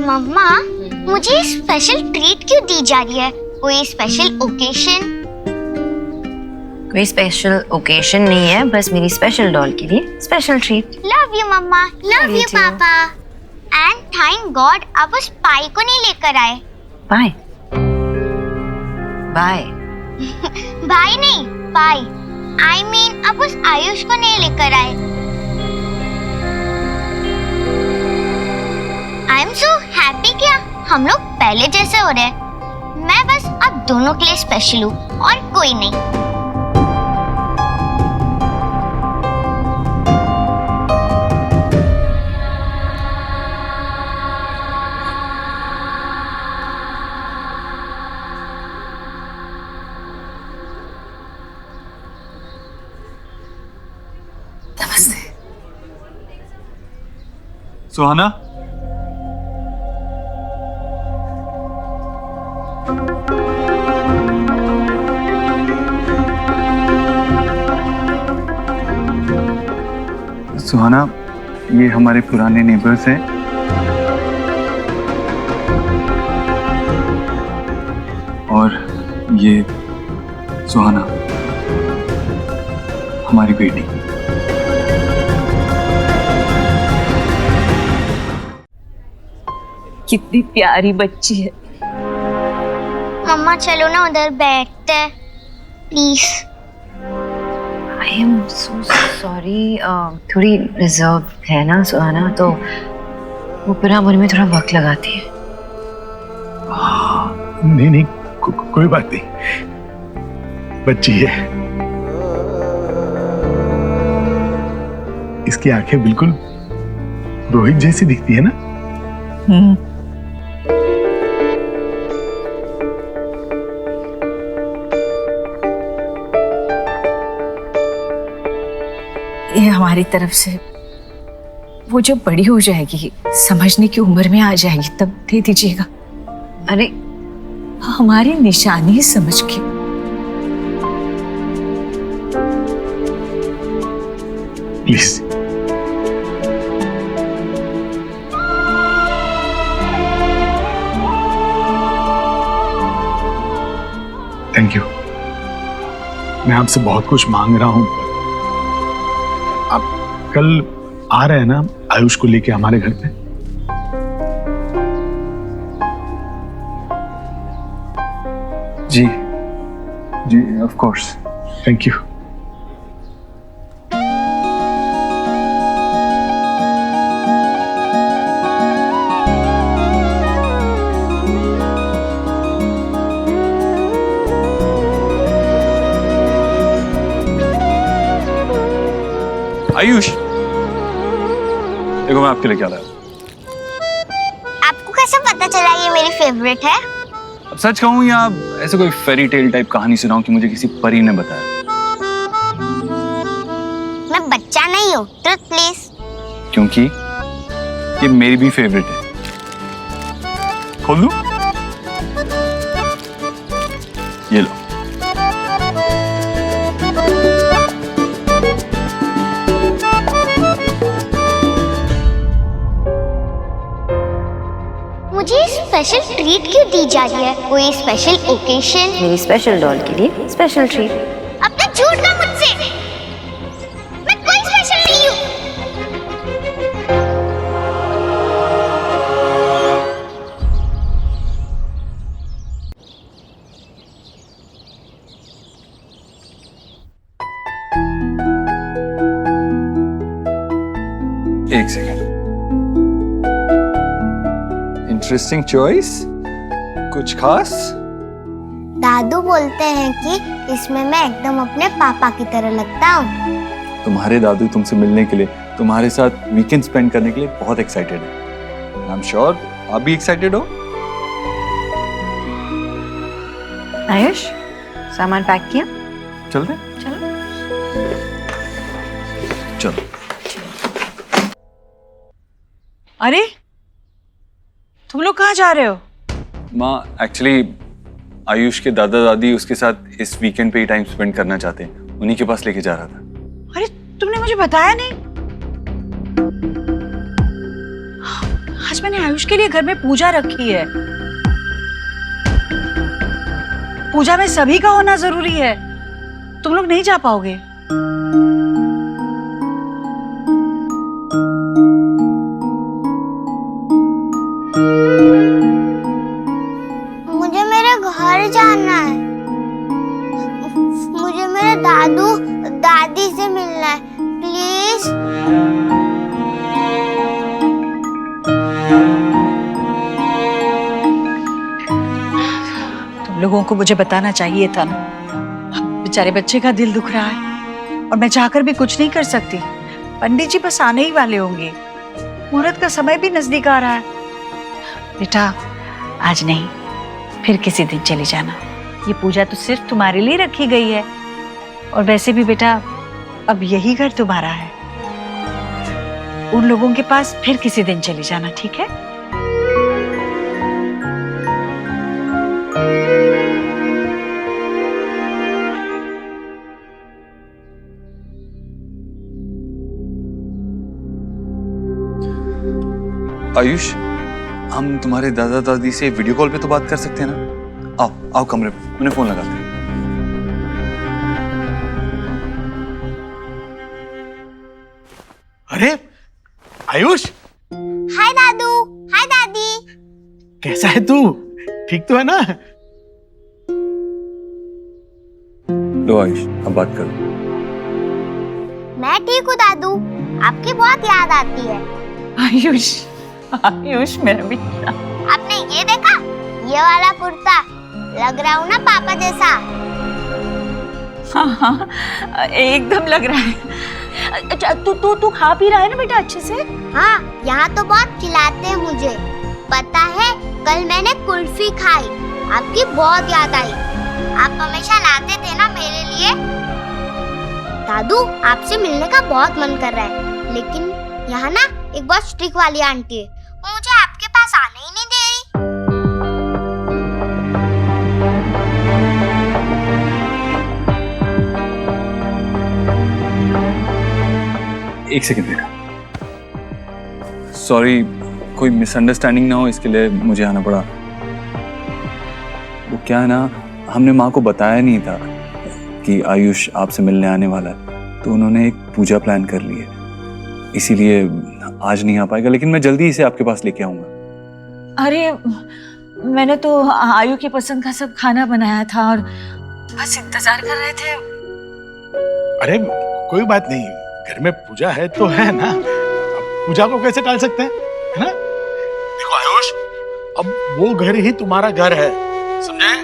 मम्मा, मुझे स्पेशल ट्रीट क्यों दी जा रही है? कोई स्पेशल ओकेशन? कोई स्पेशल ओकेशन नहीं है, बस मेरी स्पेशल डॉल के लिए स्पेशल ट्रीट। लव यू मम्मा, लव you यू too. पापा। एंड थैंक गॉड आप उस पाई को नहीं लेकर आए। Bye bye. भाई नहीं, पाई। आई मीन आप उस आयुष को नहीं लेकर आए। आई एम सो हैप्पी क्या हम लोग पहले जैसे हो रहे हैं। मैं बस आप दोनों के लिए स्पेशल हूँ और कोई नहीं। सुहाना, सुहाना, ये हमारे पुराने नेबर्स हैं। और ये सुहाना, हमारी बेटी। कितनी प्यारी बच्ची है। मम्मा चलो ना उधर बैठते हैं please. I am so sorry, थोड़ी रिजर्व है ना सुहाना, तो वो पूरा मुझ में थोड़ा वक्त लगाती है। नहीं नहीं, कोई बात नहीं, बच्ची है। इसकी आंखें बिल्कुल रोहित जैसी दिखती है ना। ये हमारी तरफ से, वो जब बड़ी हो जाएगी, समझने की उम्र में आ जाएगी, तब दे दीजिएगा। अरे हमारी निशानी समझ के। प्लीज। Thank you. मैं आपसे बहुत कुछ मांग रहा हूं, आप कल आ रहे हैं ना आयुष को लेके हमारे घर पे? जी जी, of course. Thank you. Ayush, देखो मैं आपके लिए क्या लाया। आपको कैसे पता चला ये मेरी फेवरेट है? अब सच कहूं या ऐसे कोई फेरी टेल टाइप कहानी सुनाऊं कि मुझे किसी परी ने बताया? मैं बच्चा नहीं हूँ, ट्रुथ प्लीज। क्योंकि ये मेरी भी फेवरेट है। खोल दूं? ये लो। मुझे स्पेशल ट्रीट क्यों दी जा रही है? कोई स्पेशल ओकेशन? मेरी स्पेशल डॉल के लिए स्पेशल ट्रीट। अब तक झूठ ना मुझसे, मैं कोई स्पेशल नहीं हूँ। एक सेकंड। Interesting choice. कुछ खास? दादू बोलते हैं कि इसमें मैं एकदम अपने पापा की तरह लगता हूँ। तुम्हारे दादू तुमसे मिलने के लिए, तुम्हारे साथ वीकेंड स्पेंड करने के लिए बहुत एक्साइटेड है। आई एम श्योर आप भी एक्साइटेड हो। आयुष, सामान पैक किया? चलते? चलो। चलो। अरे तुम लोग कहाँ जा रहे हो? माँ, एक्चुअली आयुष के दादा दादी उसके साथ इस वीकेंड पे ही टाइम स्पेंड करना चाहते हैं, उन्हीं के पास लेके जा रहा था। अरे तुमने मुझे बताया नहीं। आज मैंने आयुष के लिए घर में पूजा रखी है। पूजा में सभी का होना जरूरी है। तुम लोग नहीं जा पाओगे। मुझे मेरे घर जाना है। मुझे मेरे दादू दादी से मिलना है, प्लीज। तुम लोगों को मुझे बताना चाहिए था ना। बेचारे बच्चे का दिल दुख रहा है और मैं चाहकर भी कुछ नहीं कर सकती। पंडित जी बस आने ही वाले होंगे। मुहूर्त का समय भी नजदीक आ रहा है। बेटा, आज नहीं, फिर किसी दिन चली जाना। ये पूजा तो सिर्फ तुम्हारे लिए रखी गई है। और वैसे भी बेटा, अब यही घर तुम्हारा है। उन लोगों के पास फिर किसी दिन चली जाना, ठीक है? आयुष, हम तुम्हारे दादा दादी से वीडियो कॉल पे तो बात कर सकते हैं ना? आओ आओ कमरे में, मैंने फोन लगाते हैं। अरे आयुष, हाय दादू, हाय दादी। कैसा है तू? ठीक तो है ना? लो आयुष, अब बात करो। मैं ठीक हूँ दादू, आपकी बहुत याद आती है। आयुष, आयुष मेरा बेटा। आपने ये देखा, ये वाला कुर्ता, लग रहा हूँ ना पापा जैसा। हाँ हाँ, एकदम लग रहा है। अच्छा, तू खा पी रहा है ना बेटा अच्छे से? हाँ, यहाँ तो बहुत खिलाते हैं मुझे। पता है, कल मैंने कुल्फी खाई, आपकी बहुत याद आई। आप हमेशा लाते थे ना मेरे लिए। दादू, आपसे मिलने का बहुत मन कर रहा है, लेकिन यहाँ ना एक बहुत स्ट्रिक्ट वाली आंटी है, वो मुझे आपके पास आने ही नहीं दे रही। एक सेकंड बेटा, सॉरी, कोई मिसअंडरस्टैंडिंग ना हो इसके लिए मुझे आना पड़ा। वो क्या है ना, हमने माँ को बताया नहीं था कि आयुष आपसे मिलने आने वाला है, तो उन्होंने एक पूजा प्लान कर ली है, इसीलिए आज नहीं आ पाएगा, लेकिन मैं जल्दी इसे आपके पास लेके आऊंगा। अरे मैंने तो आयु की पसंद का सब खाना बनाया था और बस इंतजार कर रहे थे। अरे कोई बात नहीं, घर में पूजा है तो है ना, अब पूजा को कैसे टाल सकते हैं, है ना? देखो आयुष, अब वो घर ही तुम्हारा घर है, समझे?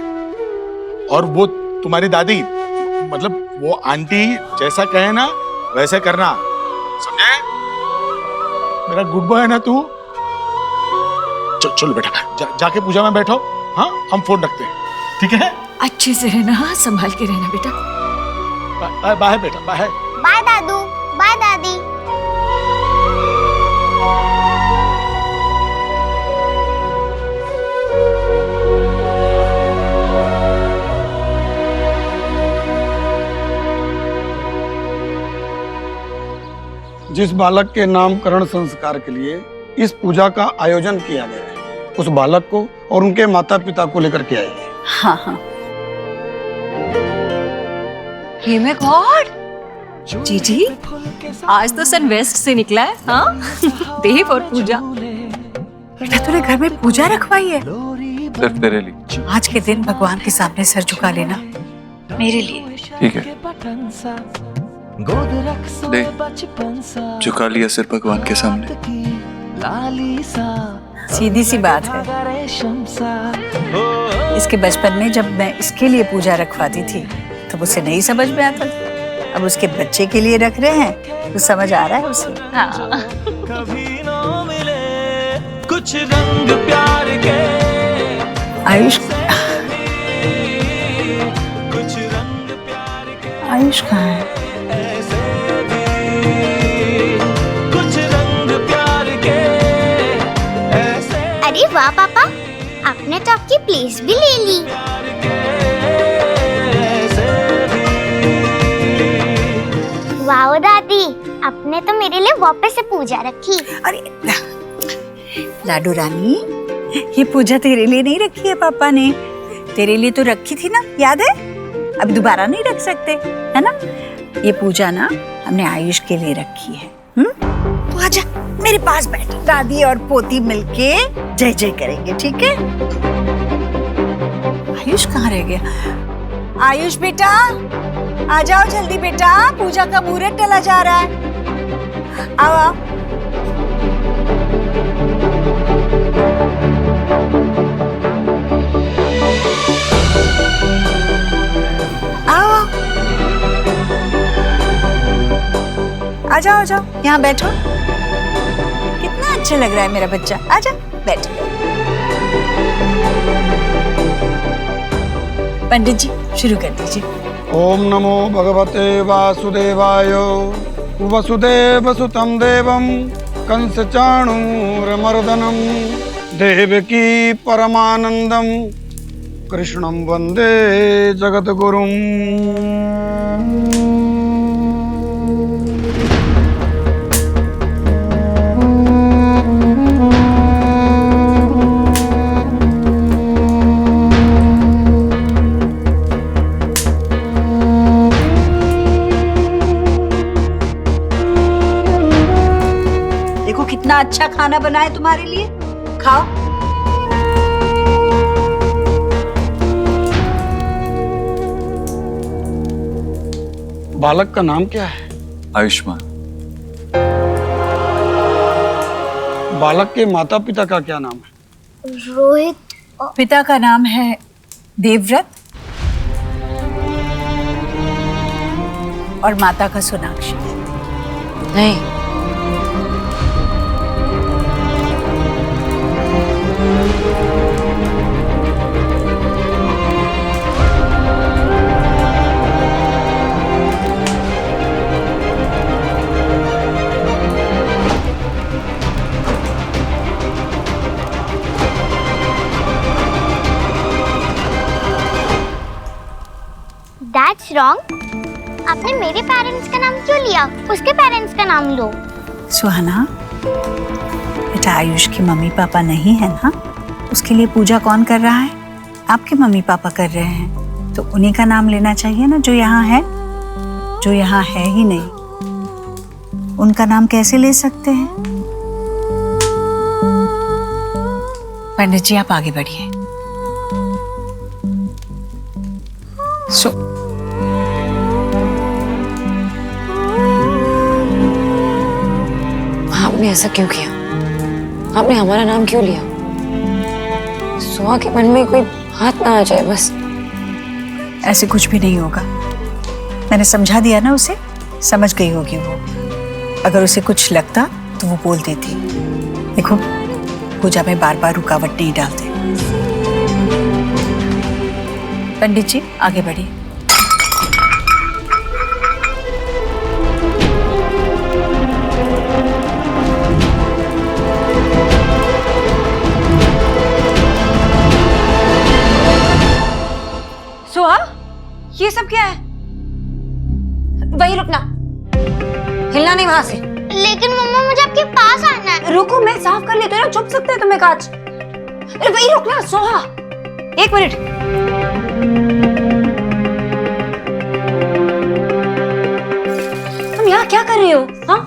और वो तुम्हारी दादी, मतलब वो आंटी जैसा कहे ना वैसे करना, समझे? मेरा गुड बॉय है ना तू? चलो बेटा, जाके पूजा में बैठो। हाँ, हम फोन रखते हैं, ठीक है? अच्छे से रहना, संभाल के रहना बेटा। बाय बेटा, बाय। बाय दादू, बाय दादी। जिस बालक के नामकरण संस्कार के लिए इस पूजा का आयोजन किया गया है, उस बालक को और उनके माता पिता को लेकर के आइए। हाँ हाँ। हे माय गॉड, जीजी, आज तो सन वेस्ट से निकला है। हाँ, देव और पूजा। बेटा, तूने घर में पूजा रखवाई है? सिर्फ तेरे लिए। आज के दिन भगवान के सामने सर झुका लेना, मेरे लिए। ठीक है, ले, झुका लिया सिर भगवान के सामने। सीधी सी बात है, इसके बचपन में जब मैं इसके लिए पूजा रखवाती थी तो उसे नहीं समझ में आता था, अब उसके बच्चे के लिए रख रहे हैं तो समझ आ रहा है उसे। हाँ। कुछ रंग प्यार के आयुष, आयुष कहाँ है? अरे वाह पापा, आपने तो आपकी प्लेस भी ले ली। वाह दादी, आपने तो मेरे लिए वापस से पूजा रखी। अरे लाडू रानी, ये पूजा तेरे लिए नहीं रखी है पापा ने, तेरे लिए तो रखी थी ना, याद है? अब दोबारा नहीं रख सकते, है ना? ये पूजा ना हमने आयुष के लिए रखी है। तू आजा मेरे पास बैठ, दादी और पोती मिलके जय जय करेंगे, ठीक है? आयुष कहाँ रह गया? आयुष बेटा, आ जाओ जल्दी बेटा, पूजा का मुहूर्त टला जा रहा है। आओ आओ। आओ, आ जाओ, आ जाओ, यहाँ बैठो। कितना अच्छा लग रहा है मेरा बच्चा, आजा बैठ। पंडित जी शुरू कर दीजिए। ओम नमो भगवते वासुदेवाय। वसुदेव सुतं देवं कंस चाणूरमर्दनं देवकी परमानंदं कृष्णं वंदे जगद्गुरुं। अच्छा खाना बनाए तुम्हारे लिए, खाओ। बालक का नाम क्या है? आयुष्मान। बालक के माता पिता का क्या नाम है? रोहित। पिता का नाम है देवव्रत और माता का सोनाक्षी। नहीं, That's wrong. आपने मेरे पेरेंट्स का नाम क्यों लिया? उसके पेरेंट्स का नाम लो। सुहाना, बेटा आयुष की मम्मी पापा नहीं है ना, उसके लिए पूजा कौन कर रहा है? आपके मम्मी पापा कर रहे हैं, तो उन्हीं का नाम लेना चाहिए ना, जो यहाँ है। जो यहाँ है ही नहीं, उनका नाम कैसे ले सकते हैं? पंडित जी आप आगे बढ़िए। आपने ऐसा क्यों किया? आपने हमारा नाम क्यों लिया? सुहा के मन में कोई हाथ ना आ जाए बस। ऐसे कुछ भी नहीं होगा, मैंने समझा दिया ना उसे, समझ गई होगी वो। अगर उसे कुछ लगता तो वो बोल देती। देखो, पूजा में बार बार रुकावट नहीं डालते। पंडित जी आगे बढ़िए। सुहा, ये सब क्या है? वहीं रुकना, हिलना नहीं वहां से। लेकिन मम्मा मुझे आपके पास आना है। रुको, मैं साफ कर लेती हूँ ना, चुप सकते हैं तुम्हें कांच। अरे वहीं रुकना सुहा, 1 मिनट। तुम यहाँ क्या कर रही हो? हाँ,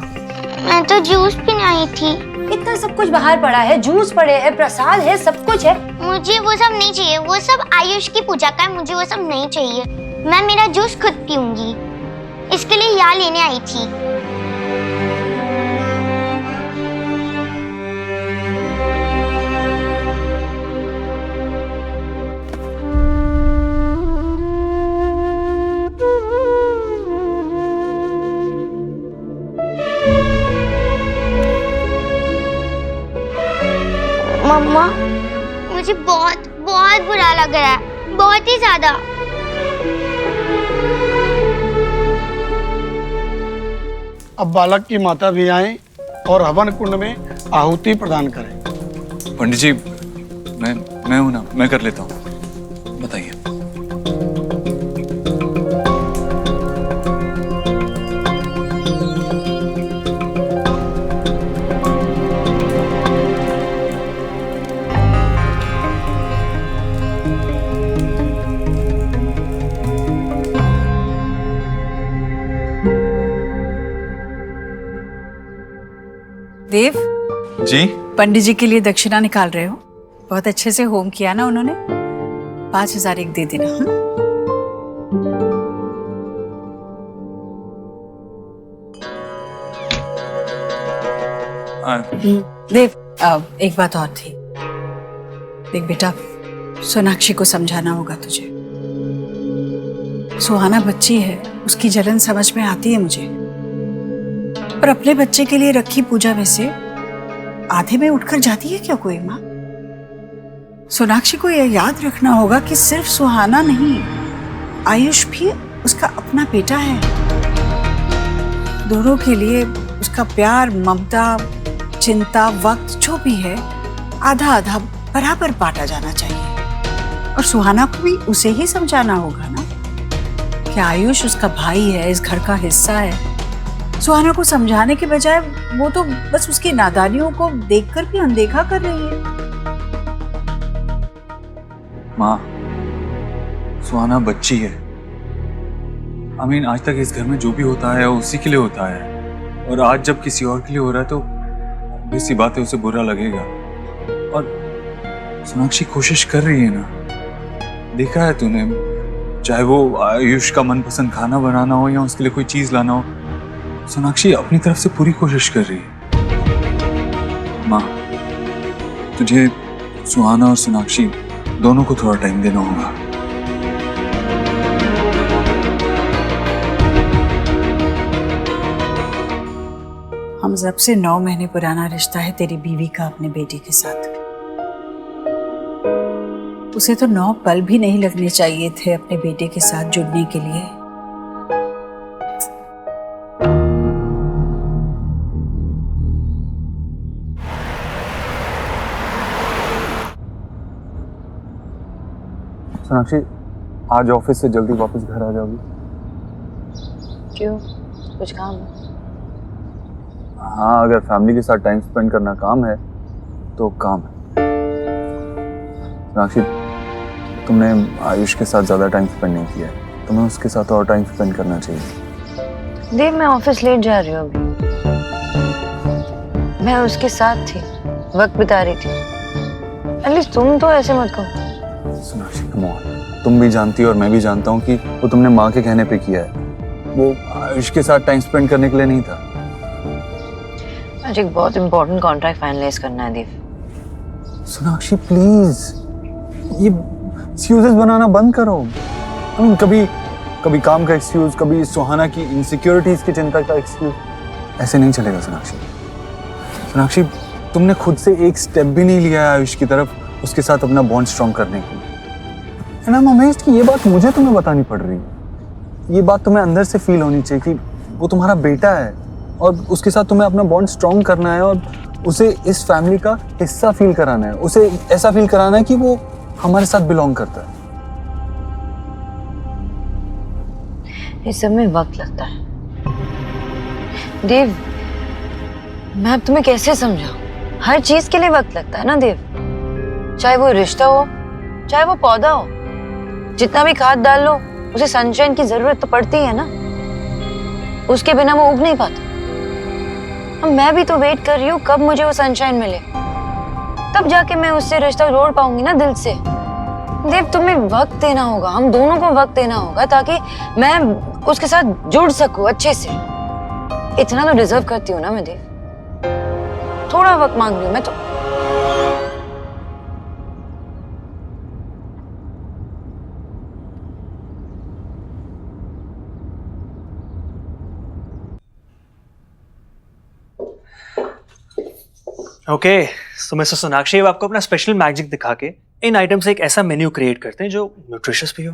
मैं तो जूस पीने आई थी। इतना सब कुछ बाहर पड़ा है, जूस पड़े हैं, प्रसाद है, सब कुछ है। मुझे वो सब नहीं चाहिए, वो सब आयुष की पूजा का है, मुझे वो सब नहीं चाहिए। मैं मेरा जूस खुद पीऊंगी, इसके लिए यहाँ लेने आई थी। मम्मा, मुझे बहुत बहुत बुरा लग रहा है, बहुत ही ज्यादा। अब बालक की माता भी आए और हवन कुंड में आहुति प्रदान करें। पंडित जी, मैं हूं ना, मैं कर लेता हूँ, बताइए। देव जी, पंडित जी के लिए दक्षिणा निकाल रहे हो? बहुत अच्छे से होम किया ना उन्होंने। 5,000 एक दे देना। देव, एक बात और थी। देख बेटा, सोनाक्षी को समझाना होगा तुझे। सुहाना बच्ची है, उसकी जलन समझ में आती है मुझे, पर अपने बच्चे के लिए रखी पूजा में से आधे में उठकर जाती है क्या कोई माँ? सोनाक्षी को यह याद रखना होगा कि सिर्फ सुहाना नहीं, आयुष भी उसका अपना बेटा है। दोनों के लिए उसका प्यार, ममता, चिंता, वक्त जो भी है, आधा आधा बराबर बांटा जाना चाहिए। और सुहाना को भी उसे ही समझाना होगा ना कि आयुष उसका भाई है, इस घर का हिस्सा है। सुहाना को समझाने के बजाय वो तो बस उसकी नादानियों को देखकर भी अनदेखा कर रही है। माँ, सुहाना बच्ची है। आज तक इस घर में जो भी होता है वो उसी के लिए होता है, और आज जब किसी और के लिए हो रहा है तो ऐसी बातें उसे बुरा लगेगा। और सोनाक्षी कोशिश कर रही है ना, देखा है तूने, चाहे वो आयुष का मनपसंद खाना बनाना हो या उसके लिए कोई चीज लाना हो, सोनाक्षी अपनी तरफ से पूरी कोशिश कर रही है। माँ, तुझे सुहाना और सोनाक्षी दोनों को थोड़ा टाइम देना होगा। हम जब से 9 महीने पुराना रिश्ता है तेरी बीवी का अपने बेटे के साथ। उसे तो 9 पल भी नहीं लगने चाहिए थे अपने बेटे के साथ जुड़ने के लिए। सोनाक्षी, आज ऑफिस से जल्दी वापस घर आ जाओगी? क्यों, कुछ काम है? हाँ, अगर फैमिली के साथ टाइम स्पेंड करना काम है तो काम है। सोनाक्षी, तुमने आयुष के साथ ज्यादा टाइम स्पेंड नहीं किया है, तुम्हें उसके साथ और टाइम स्पेंड करना चाहिए। देव, मैं ऑफिस लेट जा रही हूँ अभी। मैं उसके साथ थी, वक्त बिता रही थी। एटलीस्ट तुम तो ऐसे मत कहो। सोनाक्षी, कम ऑन, तुम भी जानती हो और मैं भी जानता हूँ कि वो तुमने माँ के कहने पे किया है, वो आयुष के साथ टाइम स्पेंड करने के लिए नहीं था। मुझे एक बहुत इंपॉर्टेंट कॉन्ट्रैक्ट फाइनलाइज करना है देव। सोनाक्षी प्लीज, ये एक्सक्यूजेस बनाना बंद करो। कभी काम का एक्सक्यूज, कभी सुहाना की इनसिक्योरिटीज की चिंता का एक्सक्यूज, ऐसे नहीं चलेगा सोनाक्षी। सोनाक्षी, तुमने खुद से एक स्टेप भी नहीं लिया है आयुष की तरफ उसके साथ अपना बॉन्ड स्ट्रॉन्ग करने के लिए। एंड आई एम अमेज्ड कि ये बात मुझे तुम्हें बतानी पड़ रही है। ये बात तुम्हें अंदर से फील होनी चाहिए कि वो तुम्हारा बेटा है और उसके साथ तुम्हें अपना बॉन्ड स्ट्रॉन्ग करना है और उसे इस फैमिली का हिस्सा फील कराना है, उसे ऐसा फील कराना है कि वो हमारे साथ बिलोंग करता है। इस सब में वक्त लगता है देव। मैं अब तुम्हें कैसे समझाऊं? हर चीज के लिए वक्त लगता है ना देव। चाहे वो रिश्ता हो, चाहे वो पौधा हो। जितना भी खाद डाल लो, उसे सनशाइन की जरूरत तो पड़ती है ना। उसके बिना वो उग नहीं पाता। अब मैं भी तो वेट कर रही हूँ कब मुझे वो सनशाइन मिले, तब जाके मैं उससे रिश्ता जोड़ पाऊंगी ना दिल से। देव, तुम्हें वक्त देना होगा, हम दोनों को वक्त देना होगा ताकि मैं उसके साथ जुड़ सकूं अच्छे से। इतना तो डिजर्व करती हूँ ना मैं देव। थोड़ा वक्त मांग रही हूँ मैं तो। ओके, तो मिस्टर सोनाक्षी, अब आपको अपना स्पेशल मैजिक दिखा के इन आइटम से एक ऐसा मेन्यू क्रिएट करते हैं जो न्यूट्रिशियस भी हो,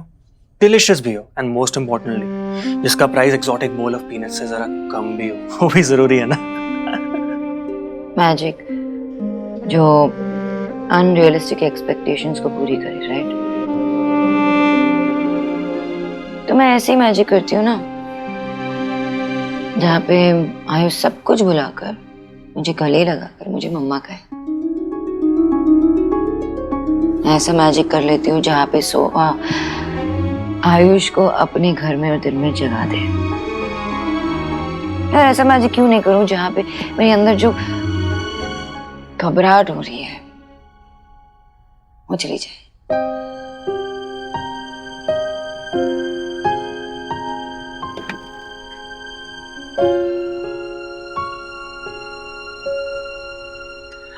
डिलिशियस भी हो एंड मोस्ट इम्पोर्टेंटली जिसका price exotic bowl of peanut से जरा कम भी हो। वो भी जरूरी है ना। मैजिक जो अनरियलिस्टिक एक्सपेक्टेशंस को पूरी करे, राइट? तो मैं ऐसी मैजिक करती हूँ ना जहाँ पे आयुष सब कुछ भुलाकर मुझे गले लगाकर मुझे मम्मा कहे। ऐसा मैजिक कर लेती हूँ जहाँ पे सोहा आयुष को अपने घर में और दिल में जगा दे। यार, ऐसा मैजिक क्यों नहीं करूँ जहाँ पे मेरे अंदर जो घबराहट हो रही है वो चली जाए।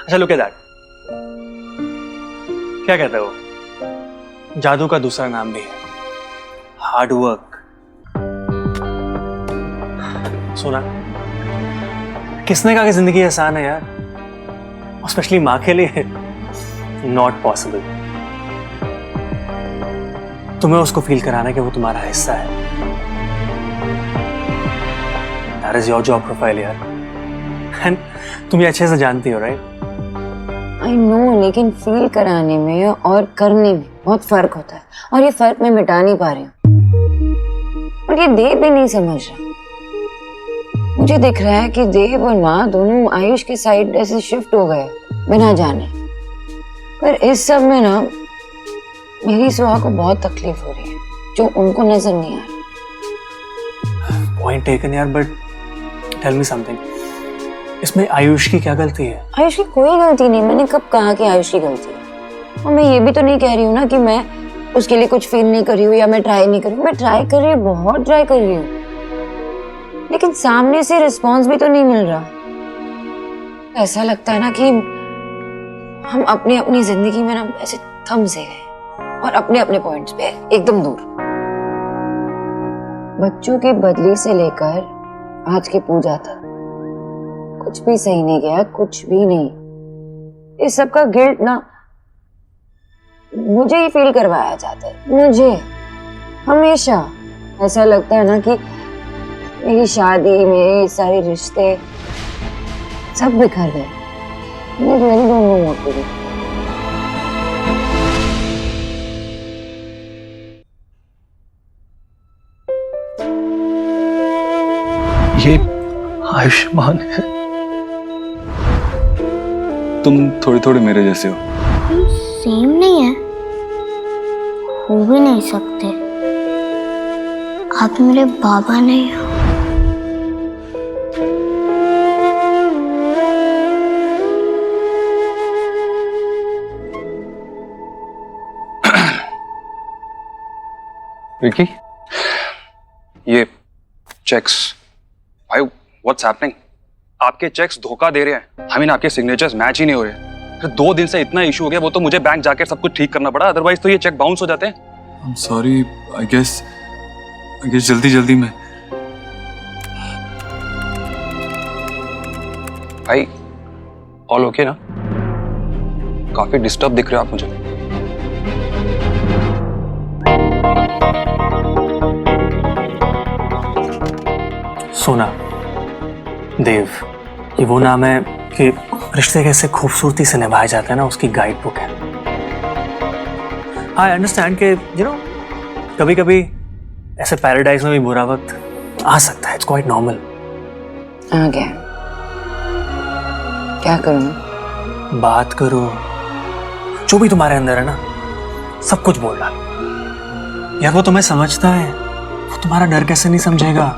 अच्छा, लुक एट दैट। क्या कहते हो? जादू का दूसरा नाम भी है हार्ड वर्क। सुना, किसने कहा कि जिंदगी आसान है यार, स्पेशली माँ के लिए नॉट पॉसिबल। तुम्हें उसको फील कराना है कि वो तुम्हारा हिस्सा है। That is your job profile यार, एंड तुम ये अच्छे से जानती हो, राइट? आई नो, लेकिन फील कराने में और करने में बहुत फर्क होता है और ये फर्क मैं मिटा नहीं पा रही हूँ। और ये देव भी नहीं समझ रहा। मुझे दिख रहा है कि देव और माँ दोनों आयुष की साइड ऐसे शिफ्ट हो गए बिना जाने। पर इस सब में ना मेरी सुहा को बहुत तकलीफ हो रही है जो उनको नजर नहीं आ रहा। पॉइंट टेकन यार, बट टेल मी समथिंग। इसमें आयुष की क्या गलती है? आयुष की कोई गलती नहीं, मैंने कब कहा कि आयुष की गलती है? और मैं ये भी तो नहीं कह रही हूँ ना कि मैं उसके लिए कुछ फील नहीं कर रही हूँ या मैं ट्राई नहीं कर रही हूँ। मैं ट्राई कर रही हूँ, बहुत ट्राई कर रही हूँ, लेकिन सामने से रिस्पॉन्स भी तो नहीं मिल रहा। ऐसा लगता है ना कि हम अपनी अपनी जिंदगी में ना ऐसे थम से गए और अपने अपने पॉइंट्स पे एकदम दूर। बच्चों की बदली से लेकर आज की पूजा तक कुछ भी सही नहीं गया, कुछ भी नहीं। इस सब का गिल्ट ना मुझे ही फील करवाया जाता है। मुझे हमेशा ऐसा लगता है ना कि मेरी शादी, मेरे सारे रिश्ते सब बिखर गए। मैं really don't know what to do. ये आयुष्मान है। तुम थोड़े थोड़े मेरे जैसे हो। सेम नहीं है, हो भी नहीं सकते। आप मेरे बाबा नहीं हो। विकी, ये चेक्स, भाई व्हाट्स हैपनिंग? आपके चेक्स धोखा दे रहे हैं। आई मीन आपके सिग्नेचर्स मैच ही नहीं हो रहे। फिर 2 दिन से इतना इशू हो गया, वो तो मुझे बैंक जाकर सब कुछ ठीक करना पड़ा, अदरवाइज तो ये चेक बाउंस हो जाते हैं। I am sorry, I guess जल्दी में। भाई ऑल ओके ना? काफी डिस्टर्ब दिख रहे हो आप मुझे। सोना, देव, ये वो नाम है कि रिश्ते कैसे खूबसूरती से निभाए जाते हैं ना, उसकी गाइड बुक है। आई अंडरस्टैंड कि कभी कभी ऐसे पैराडाइज में भी बुरा वक्त आ सकता है। It's quite normal. आ गया, क्या करूं? बात करो, जो भी तुम्हारे अंदर है ना सब कुछ बोल डाल। यार वो तुम्हें समझता है, वो तुम्हारा डर कैसे नहीं समझेगा?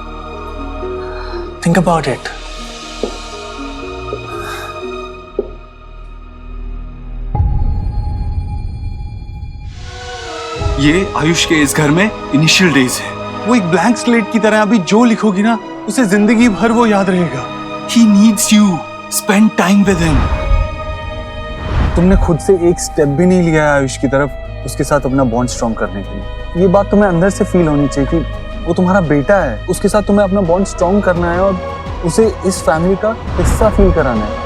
Think about it. ये आयुष के इस घर में इनिशियल डेज है। वो एक ब्लैंक स्लेट की तरह, अभी जो लिखोगी ना उसे जिंदगी भर वो याद रहेगा। He needs you. Spend time with him. तुमने खुद से एक स्टेप भी नहीं लिया है आयुष की तरफ, उसके साथ अपना बॉन्ड स्ट्रॉन्ग करने के लिए। ये बात तुम्हें अंदर से फील होनी चाहिए कि वो तुम्हारा बेटा है, उसके साथ तुम्हें अपना बॉन्ड स्ट्रॉन्ग करना है और उसे इस फैमिली का हिस्सा फील कराना है।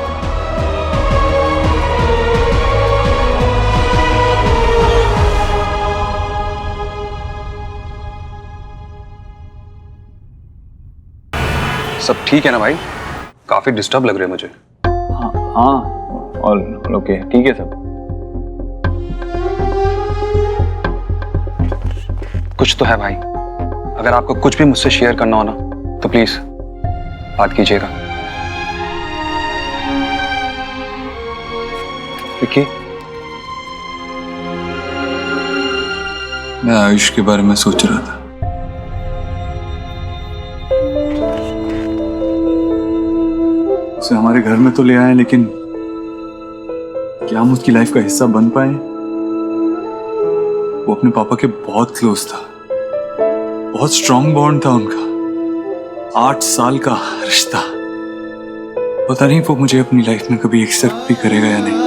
सब ठीक है ना भाई? काफी डिस्टर्ब लग रहे हैं मुझे। हाँ, ऑल ओके, ठीक है सब। कुछ तो है भाई। अगर आपको कुछ भी मुझसे शेयर करना हो ना तो प्लीज बात कीजिएगा। विकी, मैं आयुष के बारे में सोच रहा था। उसे हमारे घर में तो ले आए, लेकिन क्या हम उसकी लाइफ का हिस्सा बन पाए? वो अपने पापा के बहुत क्लोज था, बहुत स्ट्रॉन्ग बॉन्ड था उनका, 8 साल का रिश्ता। पता नहीं वो मुझे अपनी लाइफ में कभी एक्सेप्ट भी करेगा या नहीं।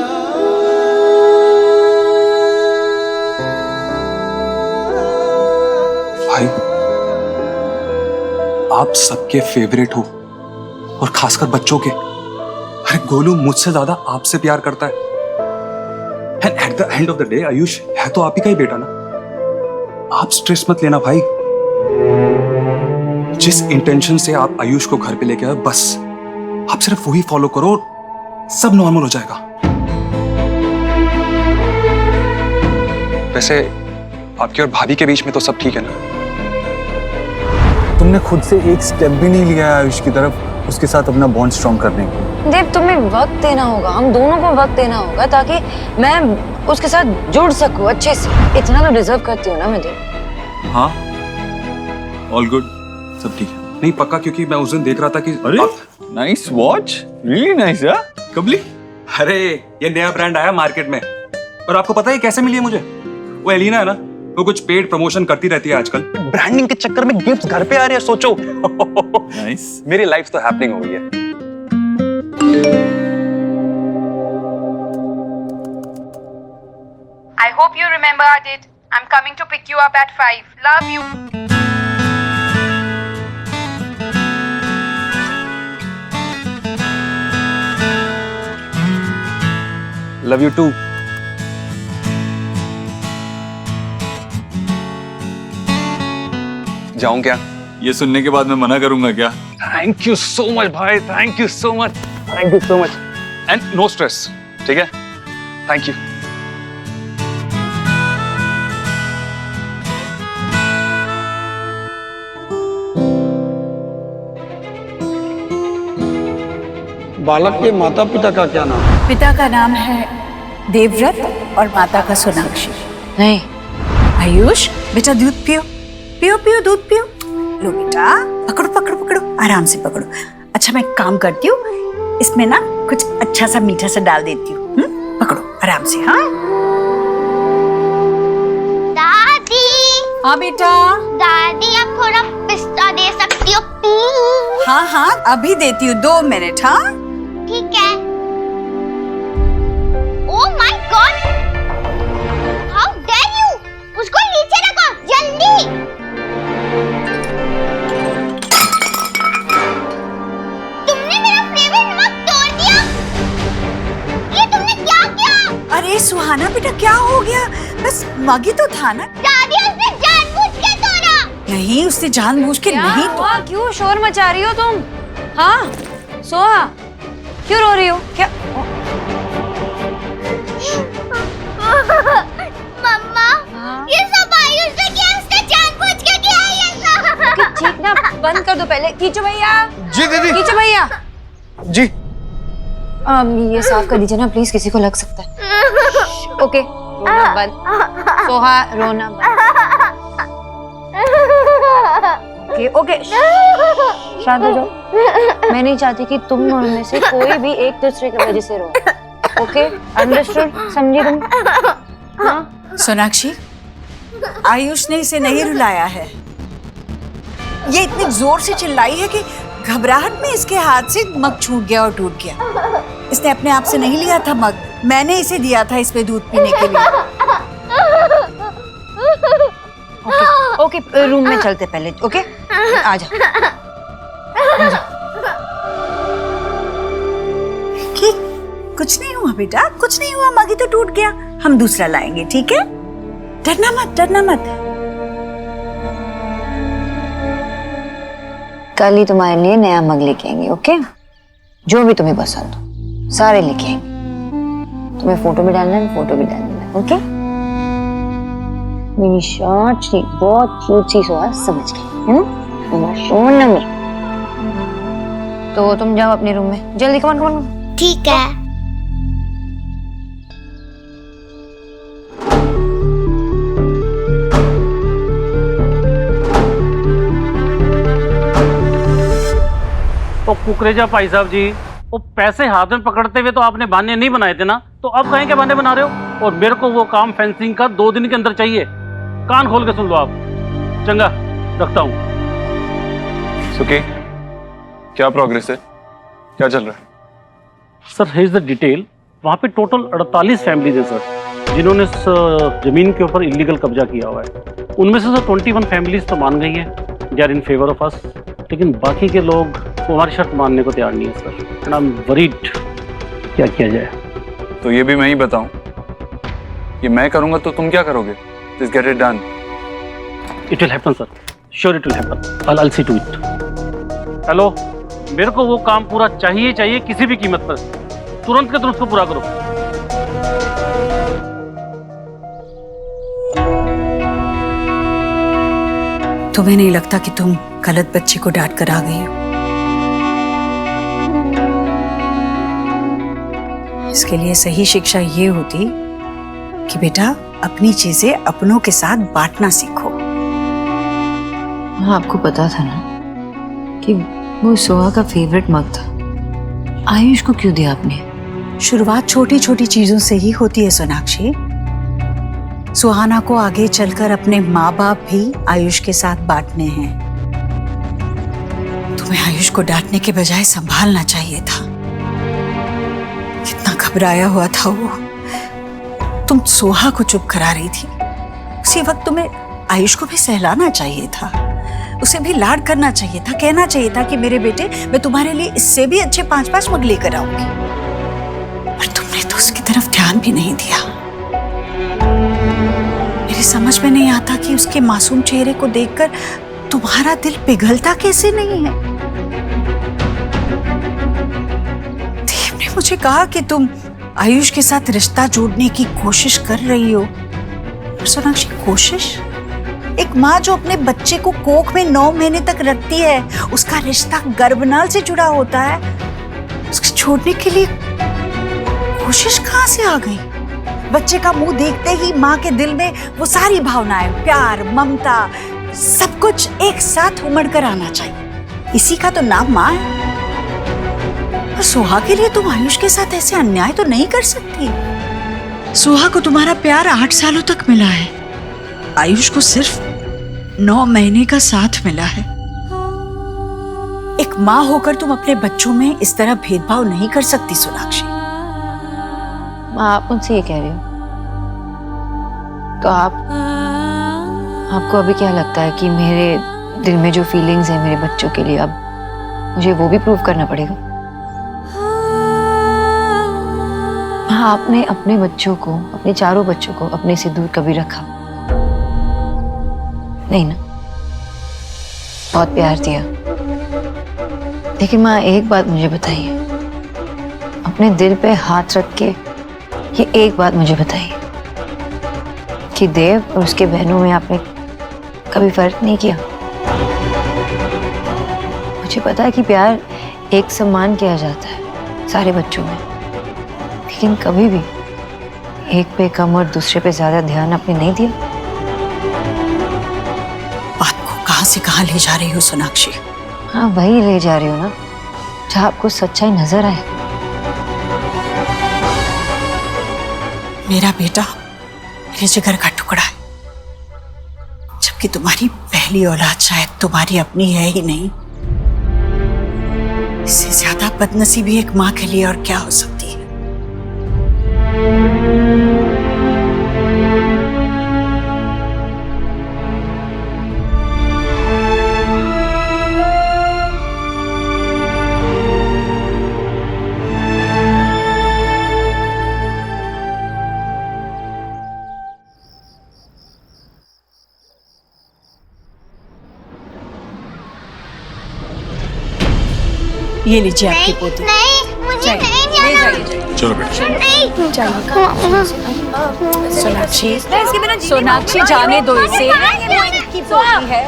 भाई, आप सबके फेवरेट हो और खासकर बच्चों के। अरे गोलू मुझसे ज्यादा आपसे प्यार करता है। And at the end of the day Ayush है तो आप ही का ही बेटा ना। आप स्ट्रेस मत लेना भाई। जिस इंटेंशन से आप आयुष को घर पे लेके आए, बस आप सिर्फ वही फॉलो करो, सब नॉर्मल हो जाएगा। वैसे आपकी और भाभी के बीच में तो सब ठीक है ना? तुमने खुद से एक स्टेप भी नहीं लिया है आयुष की तरफ, उसके साथ अपना बॉन्ड स्ट्रॉन्ग करने के लिए। देव, तुम्हें वक्त देना होगा, हम दोनों को वक्त देना होगा ताकि मैं उसके साथ जुड़ सकूं अच्छे से। इतना तो डिजर्व करती हूँ ना मैं देव। हाँ, ऑल गुड, सब ठीक है। नहीं पक्का, क्योंकि मैं उस दिन देख रहा था कि अरे नाइस वॉच, रियली नाइस। यार कब ली? अरे ये नया ब्रांड आया मार्केट में, और आपको पता है कैसे मिली है मुझे? वो एलिना है ना, वो कुछ पेड प्रमोशन करती रहती है आजकल। ब्रांडिंग के चक्कर में गिफ्ट्स घर पे आ रहे हैं, सोचो। नाइस। मेरी लाइफ तो हैपनिंग हो गई है। I hope you remembered it. I'm coming to pick you up at 5. Love you. Love you too. जाऊं क्या? ये सुनने के बाद मैं मना करूंगा क्या? थैंक यू सो मच भाई, thank you so much, thank you so much. And no stress, ठीक है? Thank you. बालक के माता पिता का क्या नाम है? पिता का नाम है देवव्रत और माता का सोनाक्षी। नहीं, आयुष बेटा दूध पियो, पियो पियो दूध पियो। लो बेटा, पकड़ो पकड़ो पकड़ो, आराम से पकड़ो। अच्छा मैं एक काम करती हूँ, इसमें ना कुछ अच्छा सा मीठा सा डाल देती हूँ। पकड़ो आराम से। हाँ दादी। हाँ बेटा। दादी आप थोड़ा पिस्ता दे सकती हो प्लीज? हाँ हाँ अभी देती हूँ, 2 मिनट। हाँ ठीक है। Oh my god, how dare you! उसको नीचे रखो जल्दी। तुमने मेरा फेवरेट नमक तोड़ दिया। ये तुमने क्या किया? अरे सुहाना बेटा क्या हो गया? बस मग ही तो था ना। दादी उसने जानबूझ के तोड़ा। नहीं उसने जानबूझ के नहीं हुआ? क्यों शोर मचा रही हो तुम? हाँ सोहा, क्यों रो रही हो? क्या? मम्मा, ये सब आयुष ने किया, उसने जानबूझ के किया है ये सब। चीखना बंद कर दो पहले। कीचो भैया। जी दीदी। कीचो भैया। जी। ये साफ कर दीजिए ना प्लीज, किसी को लग सकता है। ओके रोना बंद। सोहा रोना बंद। ओके शांत हो जाओ। मैं नहीं चाहती कि तुम उनमें से कोई भी एक दूसरे की वजह से रो। Okay understood? समझी तुम? हाँ? सोनाक्षी, आयुष ने इसे नहीं रुलाया है। ये इतनी जोर से चिल्लाई है कि घबराहट में इसके हाथ से मग छूट गया और टूट गया। इसने अपने आप से नहीं लिया था मग, मैंने इसे दिया था इसमें दूध पीने के लिए। ओके रूम में चलते पहले। ओके आजा। कुछ नहीं हुआ बेटा, कुछ नहीं हुआ, मग ही तो टूट गया। हम दूसरा लाएंगे, ठीक है? डरना मत, डरना मत। कल ही तुम्हारे लिए नया मग लेके आएंगे। ओके जो भी तुम्हें पसंद हो सारे लेके आएंगे। तुम्हें फोटो भी डालना है, फोटो भी डालना है। ओके मेरी शॉर्ट सी बहुत क्यूट सी सोहा, समझ गई है ना? सोना में तो तुम जाओ अपने रूम में जल्दी। कमान कमान। ठीक है। तो कुकरेजा भाई साहब जी, वो पैसे हाथ में पकड़ते हुए तो आपने बहाने नहीं बनाए थे ना, तो अब कहीं के बहाने बना रहे हो? और मेरे को वो काम फेंसिंग का 2 दिन के अंदर चाहिए। कान खोल के सुन लो आप। चंगा रखता हूँ। सुके, क्या प्रोग्रेस है? क्या चल रहा है? Sir here is the detail. वहाँ पे टोटल 48 फैमिलीज हैं सर, जिन्होंने इस जमीन के ऊपर इलीगल कब्जा किया हुआ है। उनमें से सर 21 फैमिलीज तो मान गई हैं, they are in favour of us, लेकिन बाकी के लोग वो हमारी शर्त मानने को तैयार नहीं है sir. And I am worried, क्या किया जाए? तो ये भी मैं ही बताऊं, ये मैं करूंगा तो तुम क्या करोगे? Just get it done. It will happen, sir. Sure, it will happen. I'll see to it. Hello, मेरे को वो काम पूरा चाहिए किसी भी कीमत पर। तुरंत के तुरंत उसको पूरा करो। तुम्हें नहीं लगता कि तुम गलत बच्चे को डांट कर आ गई हो? इसके लिए सही शिक्षा ये होती कि बेटा अपनी चीजें अपनों के साथ बांटना सीखो। हाँ आपको पता था ना कि वो सोहा का फेवरेट मग था। आयुष को क्यों दिया आपने? शुरुआत छोटी छोटी चीजों से ही होती है सोनाक्षी। सुहाना को आगे चलकर अपने माँ बाप भी आयुष के साथ बांटने हैं। तुम्हें आयुष को डांटने के बजाय संभालना चाहिए था। कितना घबराया हुआ था वो। तुम सोहा को चुप करा रही थी, उसी वक्त तुम्हें आयुष को भी सहलाना चाहिए था, उसे भी लाड करना चाहिए था, कहना चाहिए था कि मेरे बेटे, मैं तुम्हारे लिए इससे भी अच्छे 5-5 मग लेकर आऊंगी। पर तुमने तो उसकी तरफ ध्यान भी नहीं दिया। मेरी समझ में नहीं आता कि उसके मासूम चेहरे को देखकर तुम्हारा दिल पिघलता कैसे नहीं है। देव ने मुझे कहा कि तुम आयुष के साथ रिश्ता जोड़ने की कोशिश कर रही हो। पर सोनाक्षी, कोशिश? एक माँ जो अपने बच्चे को कोख में 9 महीने तक रखती है, उसका रिश्ता गर्भनाल से जुड़ा होता है, उसको छोड़ने के लिए कोशिश कहाँ से आ गई? बच्चे का मुंह देखते ही माँ के दिल में वो सारी भावनाएं, प्यार, ममता, सब कुछ एक साथ उमड़ कर आना चाहिए। इसी का तो नाम माँ है। और सोहा के लिए तुम आयुष के साथ ऐसे अन्याय तो नहीं कर सकती। सोहा को तुम्हारा प्यार 8 सालों तक मिला है, आयुष को सिर्फ 9 महीने का साथ मिला है। एक माँ होकर तुम अपने बच्चों में इस तरह भेदभाव नहीं कर सकती सोनाक्षी। माँ, आप मुझसे ये कह रही हो तो आपको अभी क्या लगता है कि मेरे दिल में जो फीलिंग्स है मेरे बच्चों के लिए, अब मुझे वो भी प्रूव करना पड़ेगा? हाँ, आपने अपने बच्चों को, अपने चारों बच्चों को अपने से दूर कभी रखा नहीं ना? बहुत प्यार दिया। लेकिन माँ, एक बात मुझे बताइए, अपने दिल पे हाथ रख के ये एक बात मुझे बताइए कि देव और उसके बहनों में आपने कभी फर्क नहीं किया? मुझे पता है कि प्यार एक समान किया जाता है सारे बच्चों में, लेकिन कभी भी एक पे कम और दूसरे पे ज्यादा ध्यान आपने नहीं दिया। बात को कहां से कहां ले जा रही हो सोनाक्षी? हाँ, वही ले जा रही हो ना जहाँ आपको सच्चाई नजर आए। मेरा बेटा मेरे जिगर का टुकड़ा है, जबकि तुम्हारी पहली औलाद शायद तुम्हारी अपनी है ही नहीं। इससे ज्यादा बदनसीबी एक माँ के लिए और क्या हो सकती है? ये लीजिए आपकी पोती। नहीं, मुझे नहीं ले जाना। जाइए। चलो बेटा। नहीं सोनाक्षी, सोनाक्षी जाने दो इसे। वो इनकी पोती है।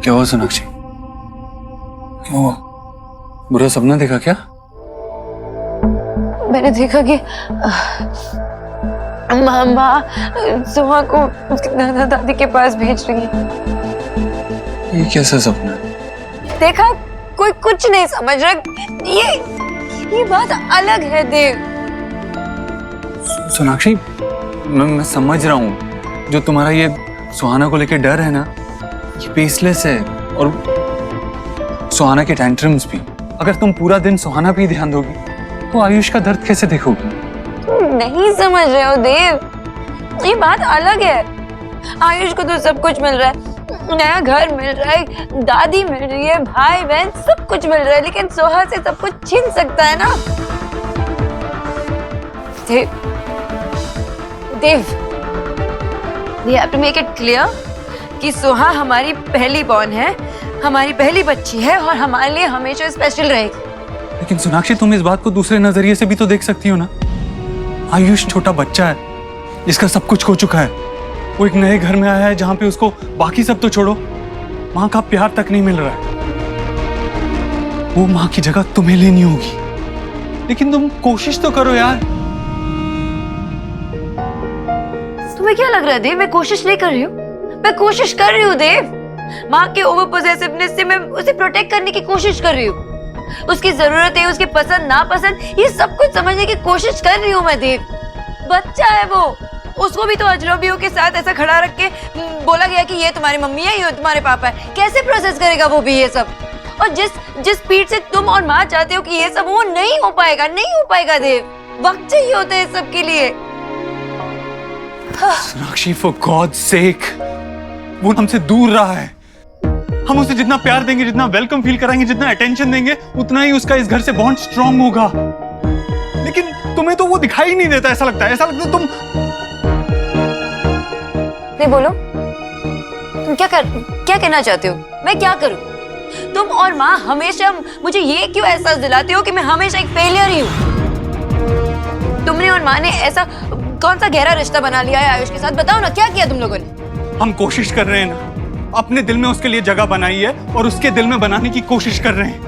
क्या हुआ सोनाक्षी? क्या हुआ? बुरा सपना देखा क्या? मैंने देखा कि माँ सोहा को उसके दादा दादी के पास भेज रही है। ये कैसा सपना है? देखा, कोई कुछ नहीं समझ रहा। ये बात अलग है देव। सोनाक्षी, मैं समझ रहा हूँ, जो तुम्हारा ये सुहाना को लेके डर है ना, ये बेसलेस है। और सुहाना के टेंट्रम्स भी। अगर तुम पूरा दिन सुहाना पे ही ध्यान दोगी तो आयुष का दर्द कैसे देखोगी? नहीं समझ रहे हो देव, ये बात अलग है। आयुष को तो सब कुछ मिल रहा है, नया घर मिल रहा है, दादी मिल रही है, भाई बहन सब कुछ मिल रहा है, लेकिन सोहा से सब कुछ छीन सकता है ना। देव, we have to make it clear कि सोहा हमारी पहली बॉर्न है, हमारी पहली बच्ची है और हमारे लिए हमेशा स्पेशल रहेगी। लेकिन सोनाक्षी, तुम इस बात को दूसरे नजरिए से भी तो देख सकती हो ना। आयुष छोटा बच्चा है जिसका सब कुछ खो चुका है। वो एक नए घर में आया है जहाँ पे उसको बाकी सब तो छोड़ो, माँ का प्यार तक नहीं मिल रहा है। वो माँ की जगह तुम्हें लेनी होगी, लेकिन तुम कोशिश तो करो यार। तुम्हें क्या लग रहा है देव, मैं कोशिश नहीं कर रही हूँ? मैं कोशिश कर रही हूँ देव। माँ के ओवर पोजेसिवनेस से मैं उसे प्रोटेक्ट करने की कोशिश कर रही हूँ। उसकी जरूरत है, उसकी पसंद नापसंद, ये सब कुछ समझने की कोशिश कर रही हूँ मैं देव। बच्चा है वो, उसको भी तो अजनबियों के साथ ऐसा खड़ा रख के बोला गया कि ये तुम्हारी मम्मी है, ये तुम्हारे पापा है। कैसे प्रोसेस करेगा वो भी ये सब? और जिस स्पीड से तुम और माँ चाहते हो कि ये सब वो नहीं हो पाएगा, नहीं हो पाएगा देव। वक्त चाहिए होता है सब के लिए। सोनाक्षी, फॉर गॉड्स सेक, वो हमसे दूर रहा है। हम उसे जितना प्यार देंगे, जितना वेलकम फील कराएंगे, जितना अटेंशन देंगे, उतना ही उसका इस घर से बॉन्ड स्ट्रांग होगा। लेकिन तुम्हें तो वो दिखाई नहीं देता। ऐसा लगता है तुम नहीं बोलो, तुम क्या कहना चाहते हो? मैं क्या करूं? तुम और माँ हमेशा मुझे ये क्यों एहसास दिलाते हो कि मैं हमेशा एक फेलियर ही हूँ? तुमने और माँ ने ऐसा कौन सा गहरा रिश्ता बना लिया है आयुष के साथ? बताओ ना, क्या किया तुम लोगों ने? हम कोशिश कर रहे हैं ना, अपने दिल में उसके लिए जगह बनाई है और उसके दिल में बनाने की कोशिश कर रहे हैं।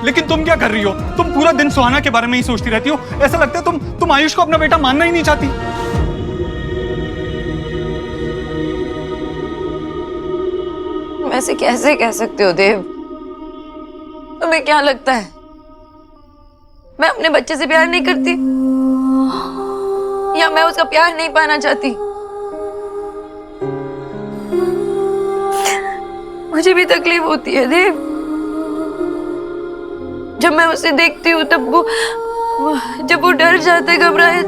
लेकिन तुम क्या कर रही हो? तुम पूरा दिन सुहाना के बारे में ही सोचती रहती हो। ऐसा लगता है तुम आयुष को अपना बेटा मानना ही नहीं चाहती। ऐसे कैसे कह सकते हो देव? तुम्हें क्या लगता है मैं अपने बच्चे से प्यार नहीं करती, या मैं उसका प्यार नहीं पाना चाहती? मुझे भी तकलीफ होती है देव। जब मैं उसे देखती हूँ तब जब वो डर जाता है, घबराए,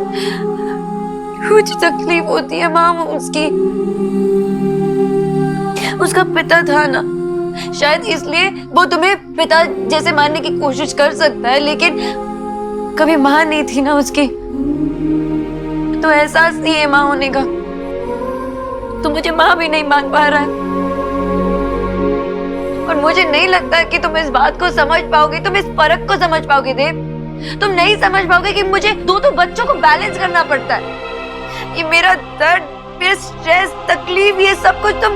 कुछ तकलीफ होती है। माँ उसका पिता था ना, शायद इसलिए वो तुम्हें पिता जैसे मानने की कोशिश कर सकता है, लेकिन कभी माँ नहीं थी ना उसकी, तो एहसास नहीं है माँ होने का। तो मुझे माँ भी नहीं मान पा रहा है, और मुझे नहीं लगता कि तुम इस बात को समझ पाओगे, तुम इस फर्क को समझ पाओगे देव। तुम नहीं समझ पाओगे कि मुझे दो बच्चों को बैलेंस करना पड़ता है। ये मेरा दर्द, मेरा स्ट्रेस, तकलीफ, ये सब कुछ तुम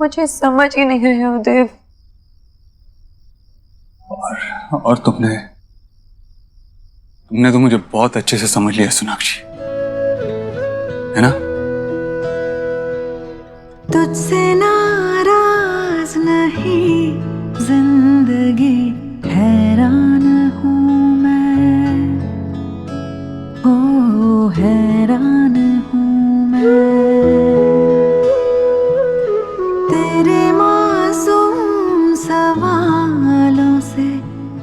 मुझे समझ ही नहीं रहे हो देव। और तुमने तो मुझे बहुत अच्छे से समझ लिया सोनाक्षी, है ना? तुझसे नाराज नहीं जिंदगी, हैरान हूँ मैं, हो हैरान हूँ मैं। तेरे मासूम सवालों से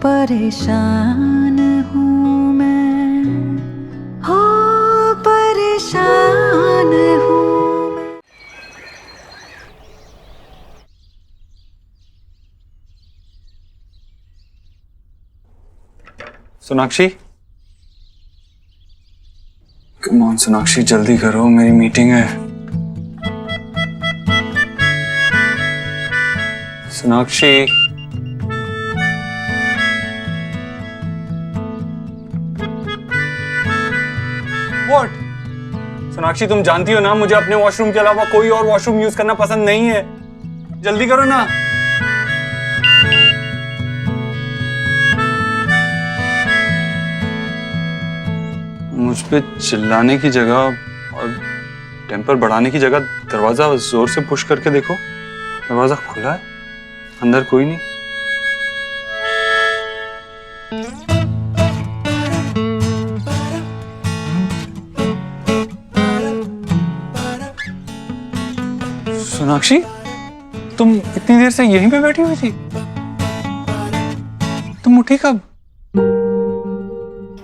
परेशान हूँ मैं, हो परेशान हूँ। सोनाक्षी, कम ऑन सोनाक्षी, जल्दी करो, मेरी मीटिंग है। सोनाक्षी, व्हाट? सोनाक्षी, तुम जानती हो ना मुझे अपने वॉशरूम के अलावा कोई और वॉशरूम यूज करना पसंद नहीं है। जल्दी करो ना। मुझ पे चिल्लाने की जगह और टेम्पर बढ़ाने की जगह दरवाजा जोर से पुश करके देखो। दरवाजा खुला है, अंदर कोई नहीं। सोनाक्षी, तुम इतनी देर से यहीं पे बैठी हुई थी? तुम उठी कब?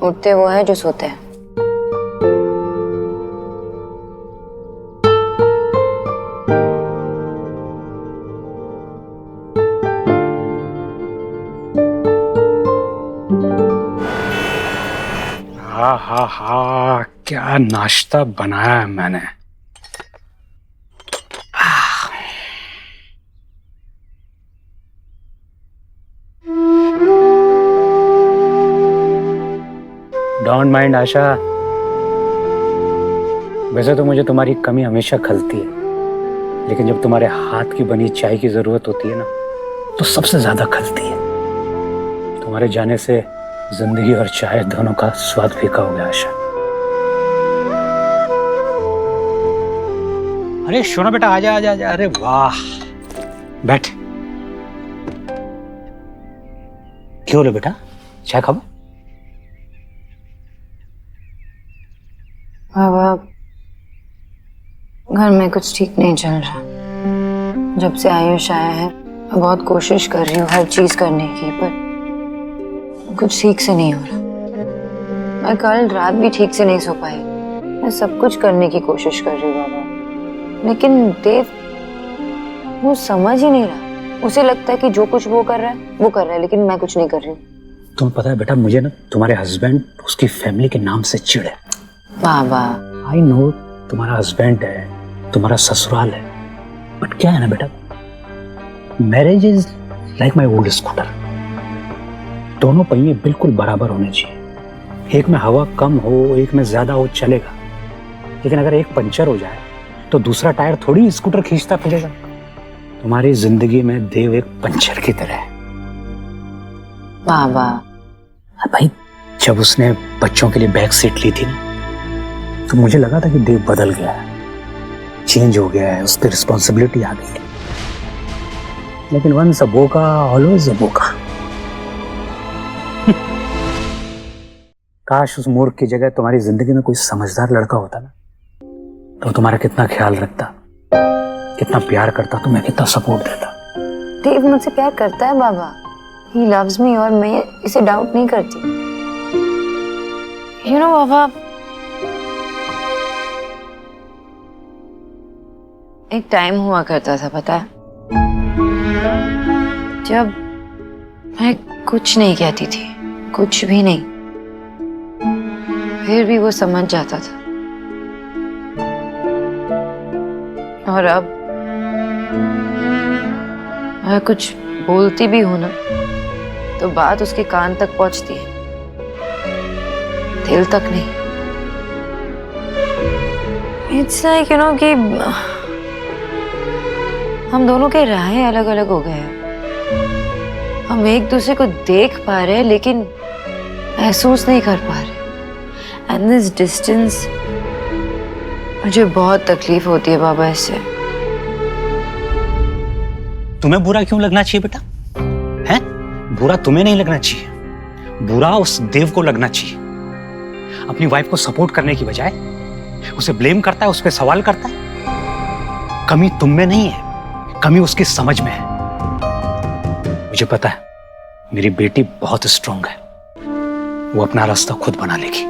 उठते वो है जो सोते हैं। हा, क्या नाश्ता बनाया है मैंने। डोंट माइंड आशा, वैसे तो मुझे तुम्हारी कमी हमेशा खलती है, लेकिन जब तुम्हारे हाथ की बनी चाय की जरूरत होती है ना, तो सबसे ज्यादा खलती है। तुम्हारे जाने से जिंदगी और चाय दोनों का स्वाद फीका हो गया आशा। अरे शोना बेटा, आजा आजा आजा। अरे वाह, बैठ। क्यों रे बेटा, चाय खाओ? बाबा, घर में कुछ ठीक नहीं चल रहा। जब से आयुष आया है मैं बहुत कोशिश कर रही हूँ हर चीज करने की, पर कुछ ठीक से नहीं हो रहा। मैं कल रात भी ठीक से नहीं सो पाई। मैं सब कुछ करने की कोशिश कर रही हूँ बाबा, लेकिन देव वो समझ ही नहीं रहा। उसे लगता है कि जो कुछ वो कर रहा है, लेकिन मैं कुछ नहीं कर रही हूँ। तुम्हें पता है बेटा, मुझे ना तुम्हारे हस्बैंड उसकी फैमिली के नाम से चिढ़ है। बाबा, आई नो तुम्हारा हस्बैंड है, तुम्हारा ससुराल है, बट क्या है ना बेटा, marriage is like my old scooter. दोनों पहिए बिल्कुल बराबर होने चाहिए। एक में हवा कम हो, एक में ज्यादा हो, चलेगा। लेकिन अगर एक पंचर हो जाए तो दूसरा टायर थोड़ी स्कूटर खींचता फिरेगा। तुम्हारी जिंदगी में देव एक पंचर की तरह है बाबा। भाई, जब उसने बच्चों के लिए बैक सीट ली थी ना, तो मुझे लगा था कि देव बदल गया है, चेंज हो गया है, उस पर रिस्पॉन्सिबिलिटी आ गई है। लेकिन वंस अ बोका ऑलवेज अ बोका। काश उस मूर्ख की जगह तुम्हारी जिंदगी में कोई समझदार लड़का होता ना, तो तुम्हारा कितना ख्याल रखता, कितना प्यार करता, तुम्हें कितना सपोर्ट देता। देव मुझसे प्यार करता है बाबा। He loves me और मैं इसे डाउट नहीं करती। You know बाबा, एक टाइम हुआ करता था पता है, जब मैं कुछ नहीं कहती थी, कुछ भी नहीं, फिर भी वो समझ जाता था। और अब मैं कुछ बोलती भी हूं ना, तो बात उसके कान तक पहुंचती है, दिल तक नहीं। इट्स लाइक यू नो कि हम दोनों के राहें अलग अलग हो गए हैं। हम एक दूसरे को देख पा रहे हैं लेकिन महसूस नहीं कर पा रहे। एंड दिस डिस्टेंस, मुझे बहुत तकलीफ होती है बाबा इससे। तुम्हें बुरा क्यों लगना चाहिए बेटा? हैं? बुरा तुम्हें नहीं लगना चाहिए, बुरा उस देव को लगना चाहिए। अपनी वाइफ को सपोर्ट करने की बजाय उसे ब्लेम करता है, उस पर सवाल करता है। कमी तुम में नहीं है, कमी उसकी समझ में है। मुझे पता है मेरी बेटी बहुत स्ट्रांग है, वो अपना रास्ता खुद बना लेगी।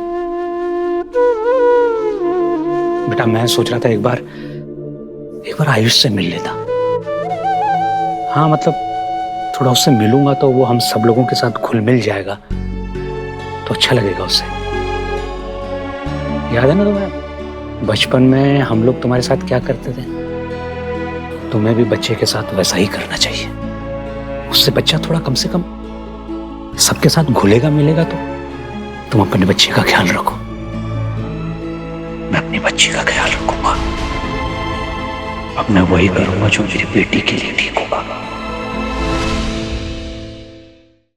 बेटा, मैं सोच रहा था एक बार आयुष से मिल लेता। हाँ, मतलब थोड़ा उससे मिलूंगा तो वो हम सब लोगों के साथ घुल मिल जाएगा, तो अच्छा लगेगा उसे। याद है ना तुम्हें बचपन में हम लोग तुम्हारे साथ क्या करते थे? तुम्हें भी बच्चे के साथ वैसा ही करना चाहिए। उससे बच्चा थोड़ा कम से कम सबके साथ घुलेगा मिलेगा। तो तुम अपने बच्चे का ख्याल रखो, मैं अपनी बच्ची का ख्याल रखूंगा। अब मैं वही करूंगा जो मेरी बेटी के लिए ठीक होगा।